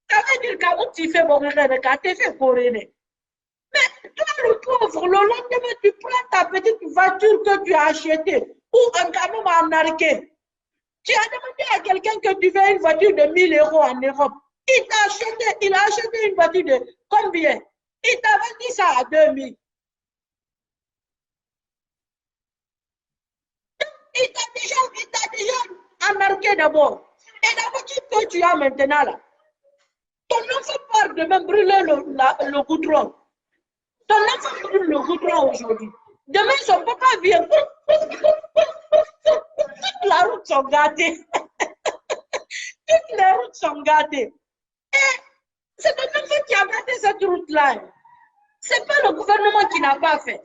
Ça veut dire qu'à tu fais mon rêve, qu'à tu fait pour aider. Mais toi, le pauvre, le lendemain, tu prends ta petite voiture que tu as achetée ou un camion en arqué. Tu as demandé à quelqu'un que tu veux une voiture de 1000 € en Europe. Il a acheté une voiture de combien? Il t'a vendu ça à 2000. Il t'a déjà embarqué d'abord. Et la voiture que tu as maintenant là, ton enfant part de même brûler le goudron. Ton enfant brûle le goudron aujourd'hui. Demain, son papa vient. Toutes les routes sont gâtées. Toutes les routes sont gâtées. Et c'est ton enfant qui a gâté cette route-là. Ce n'est pas le gouvernement qui n'a pas fait.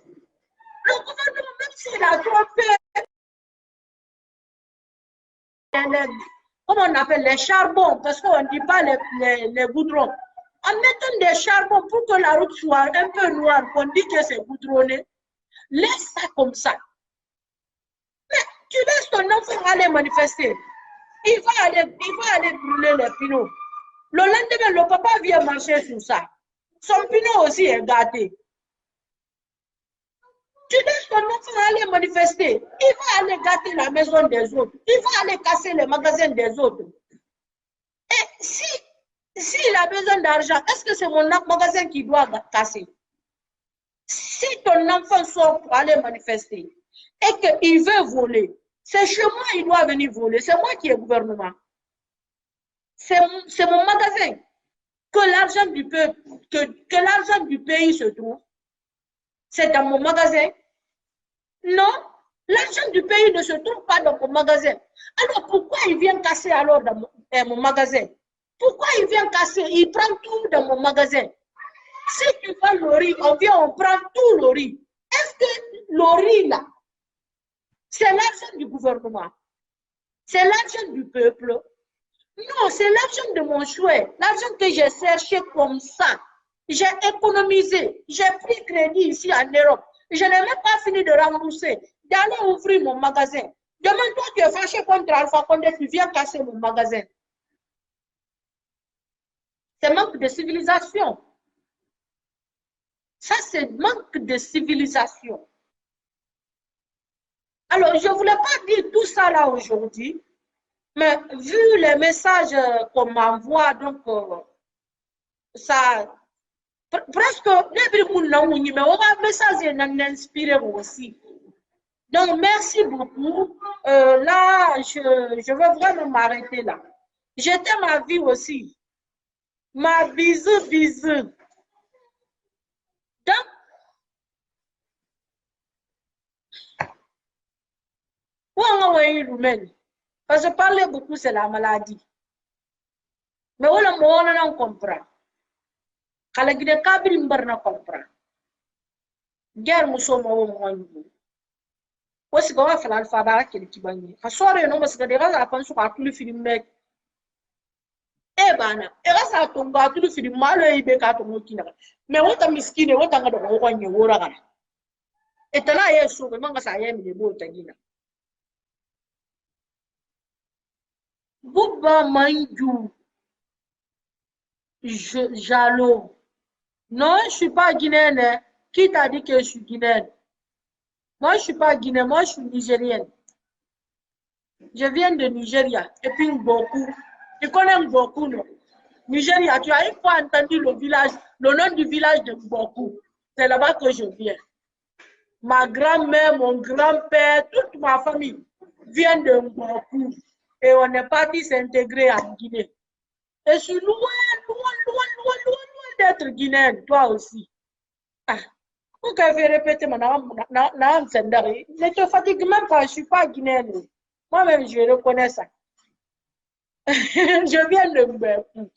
Le gouvernement, même s'il a trop fait, comment on appelle les charbons, parce qu'on ne dit pas les goudrons. En mettant des charbons pour que la route soit un peu noire, qu'on dit que c'est goudronné, laisse ça comme ça. Mais tu laisses ton enfant aller manifester. Il va aller brûler les pinots. Le lendemain, le papa vient marcher sur ça. Son pinot aussi est gâté. Tu laisses ton enfant aller manifester. Il va aller gâter la maison des autres. Il va aller casser les magasins des autres. Et s'il a besoin d'argent, est-ce que c'est mon magasin qui doit casser? Si ton enfant sort pour aller manifester et qu'il veut voler, c'est chez moi il doit venir voler. C'est moi qui est gouvernement. C'est mon magasin. Que l'argent du peuple, que l'argent du pays se trouve, c'est dans mon magasin. Non, l'argent du pays ne se trouve pas dans mon magasin. Alors pourquoi il vient casser alors dans mon magasin? Pourquoi il vient casser? Il prend tout dans mon magasin. Si tu vois le riz, on prend tout le riz. Est-ce que le riz là, c'est l'argent du gouvernement? C'est l'argent du peuple? Non, c'est l'argent de mon chouette. L'argent que j'ai cherché comme ça. J'ai économisé. J'ai pris crédit ici en Europe. Je n'ai même pas fini de rembourser. D'aller ouvrir mon magasin. Demain, toi, tu es fâché contre Alpha Condé, tu viens casser mon magasin. C'est manque de civilisation. Ça, c'est manque de civilisation. Alors, je ne voulais pas dire tout ça là aujourd'hui, mais vu les messages qu'on m'envoie, donc, ça, presque, mais on message inspiré aussi. Donc, merci beaucoup. Là, je veux vraiment m'arrêter là. J'étais ma vie aussi. Ma bisou. Donc, parce que parler beaucoup, c'est la maladie. Mais on comprend. Quand les Guinéens comprennent. Guerre, nous sommes au wasi ga wa fala alfa ba ke ki banye ka sore no mas ga de ga pan su ka tulu film me e bana e ga sa to ga tulu film malo e be ka to mo kina me wota miskine wota ga do ko nye wora ga e tala yesu be manga sa ye mi de bo ta gina bubba manju jalo non je suis pas guinéenne. Qui t'a dit que je suis guinéenne? Moi, je ne suis pas guinéenne, moi, je suis nigérienne. Je viens de Nigeria, et puis beaucoup. Tu connais beaucoup, non? Nigeria, tu as une fois entendu le nom du village de Mboku. C'est là-bas que je viens. Ma grand-mère, mon grand-père, toute ma famille vient de Mboku. Et on est parti s'intégrer en Guinée. Et je suis loin d'être guinéenne, toi aussi. Ah. Pourquoi je vais répéter ne te fatigue même pas, je ne suis pas guinéenne. Moi-même, je reconnais ça. Je viens de Mbékou.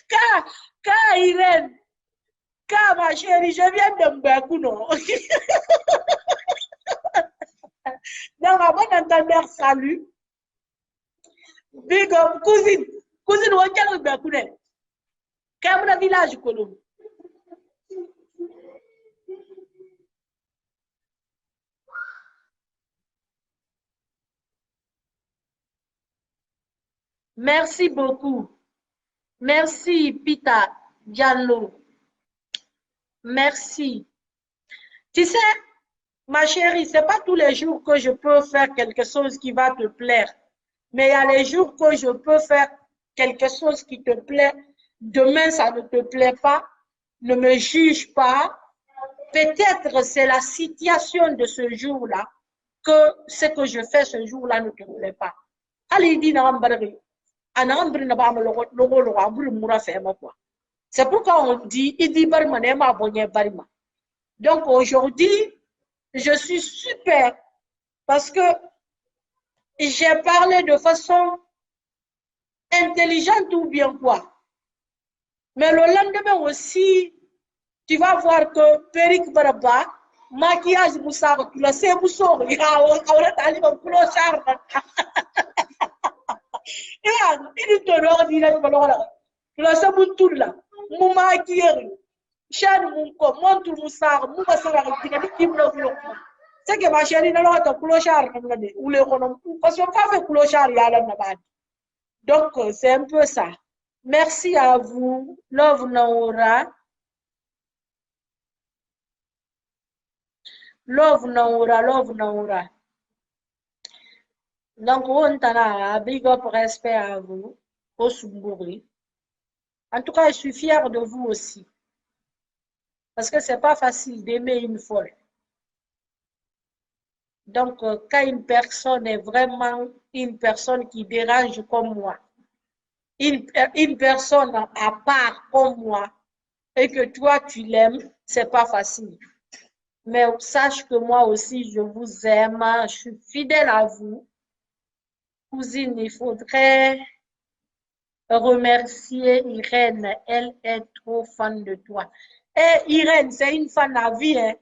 Car Irène, car ma chérie, je viens de Mbékou, non? Donc, avant d'entendre salut, big up, cousine, on vient de Mbékou, quel est le village, Colombe? Merci beaucoup. Merci, Pita Diallo. Merci. Tu sais, ma chérie, ce n'est pas tous les jours que je peux faire quelque chose qui va te plaire. Mais il y a les jours que je peux faire quelque chose qui te plaît. Demain, ça ne te plaît pas. Ne me juge pas. Peut-être c'est la situation de ce jour-là que ce que je fais ce jour-là ne te plaît pas. C'est pourquoi on dit Idi Barma Nema Bonye Barma. Donc aujourd'hui, je suis super parce que j'ai parlé de façon intelligente ou bien quoi. Mais le lendemain aussi, tu vas voir que Perik Baraba, maquillage Moussar, tu la sais Moussor, il y a un clochard. Il te redit la saboutoul là, mon maquilleur, chan mon co, mon tout moussard, mon massara, qui me c'est que ma chérie n'a pas de clochard, ou les renom, parce qu'on pas fait clochard, il y a la nabad. Donc, c'est un peu ça. Merci à vous, Love Naora. Love Naura. Donc, on t'a un big up respect à vous, au Sumburi. En tout cas, je suis fière de vous aussi. Parce que c'est pas facile d'aimer une folle. Donc, quand une personne est vraiment une personne qui dérange comme moi, une personne à part comme moi, et que toi, tu l'aimes, c'est pas facile. Mais sache que moi aussi, je vous aime, je suis fidèle à vous. Cousine, il faudrait remercier Irène, elle est trop fan de toi. Et Irène, c'est une fan à vie, hein.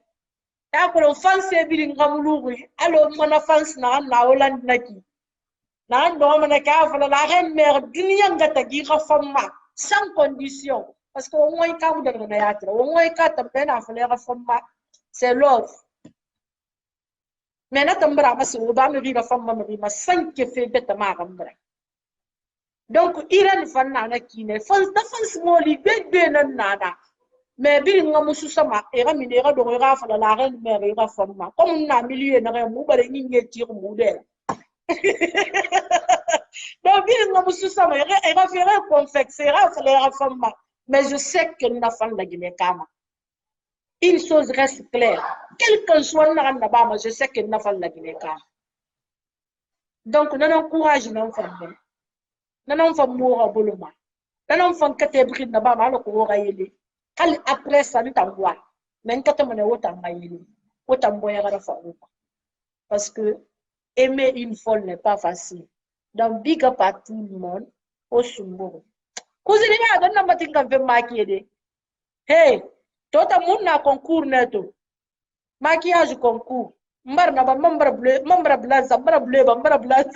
D'accord, fan c'est bien ngamuluri. Alors, mon fan na Hollande naki. Na ndo mana ka fala la reine mère dunia ngata gi fama sans condition parce que au moins ka mu daga na yatra, au moins ka tambe na fala fama, c'est love. Mais na tambra ma su ba mi ga fama mi ma san ke fe beta ma gambra. Donc Irène fan na kine fan da fan smoli be nan nada. Mais bi nga musu sama e ga mine ga do ga fala la reine mère ga fama comme na milieu na ga mu bare ni ngeti mu de. Donc bi nga musu sama e ga faire confectionner fala fama. Mais je sais que nous n'avons pas de kama. Une chose reste claire. Quel que soit le bama, je sais que nous n'avons pas de kama. Donc, nous encourageons nos femmes. Nous n'avons pas mourir au boulot. Nous n'avons pas de bris de bama, alors qu'on va y aller. Après ça, nous t'envoie. Mais quand on est autant maïli, autant boire à la femme. Parce que aimer une folle n'est pas facile. Donc, big up à tout le monde. Au Sumburu. Cousine, il y a un petit peu de maquillage. Hey, tota mun na concours neto. Maquillage concours. Mbar na ba mambra bleu, mambra blanc, mambra bleu, mambra blanc.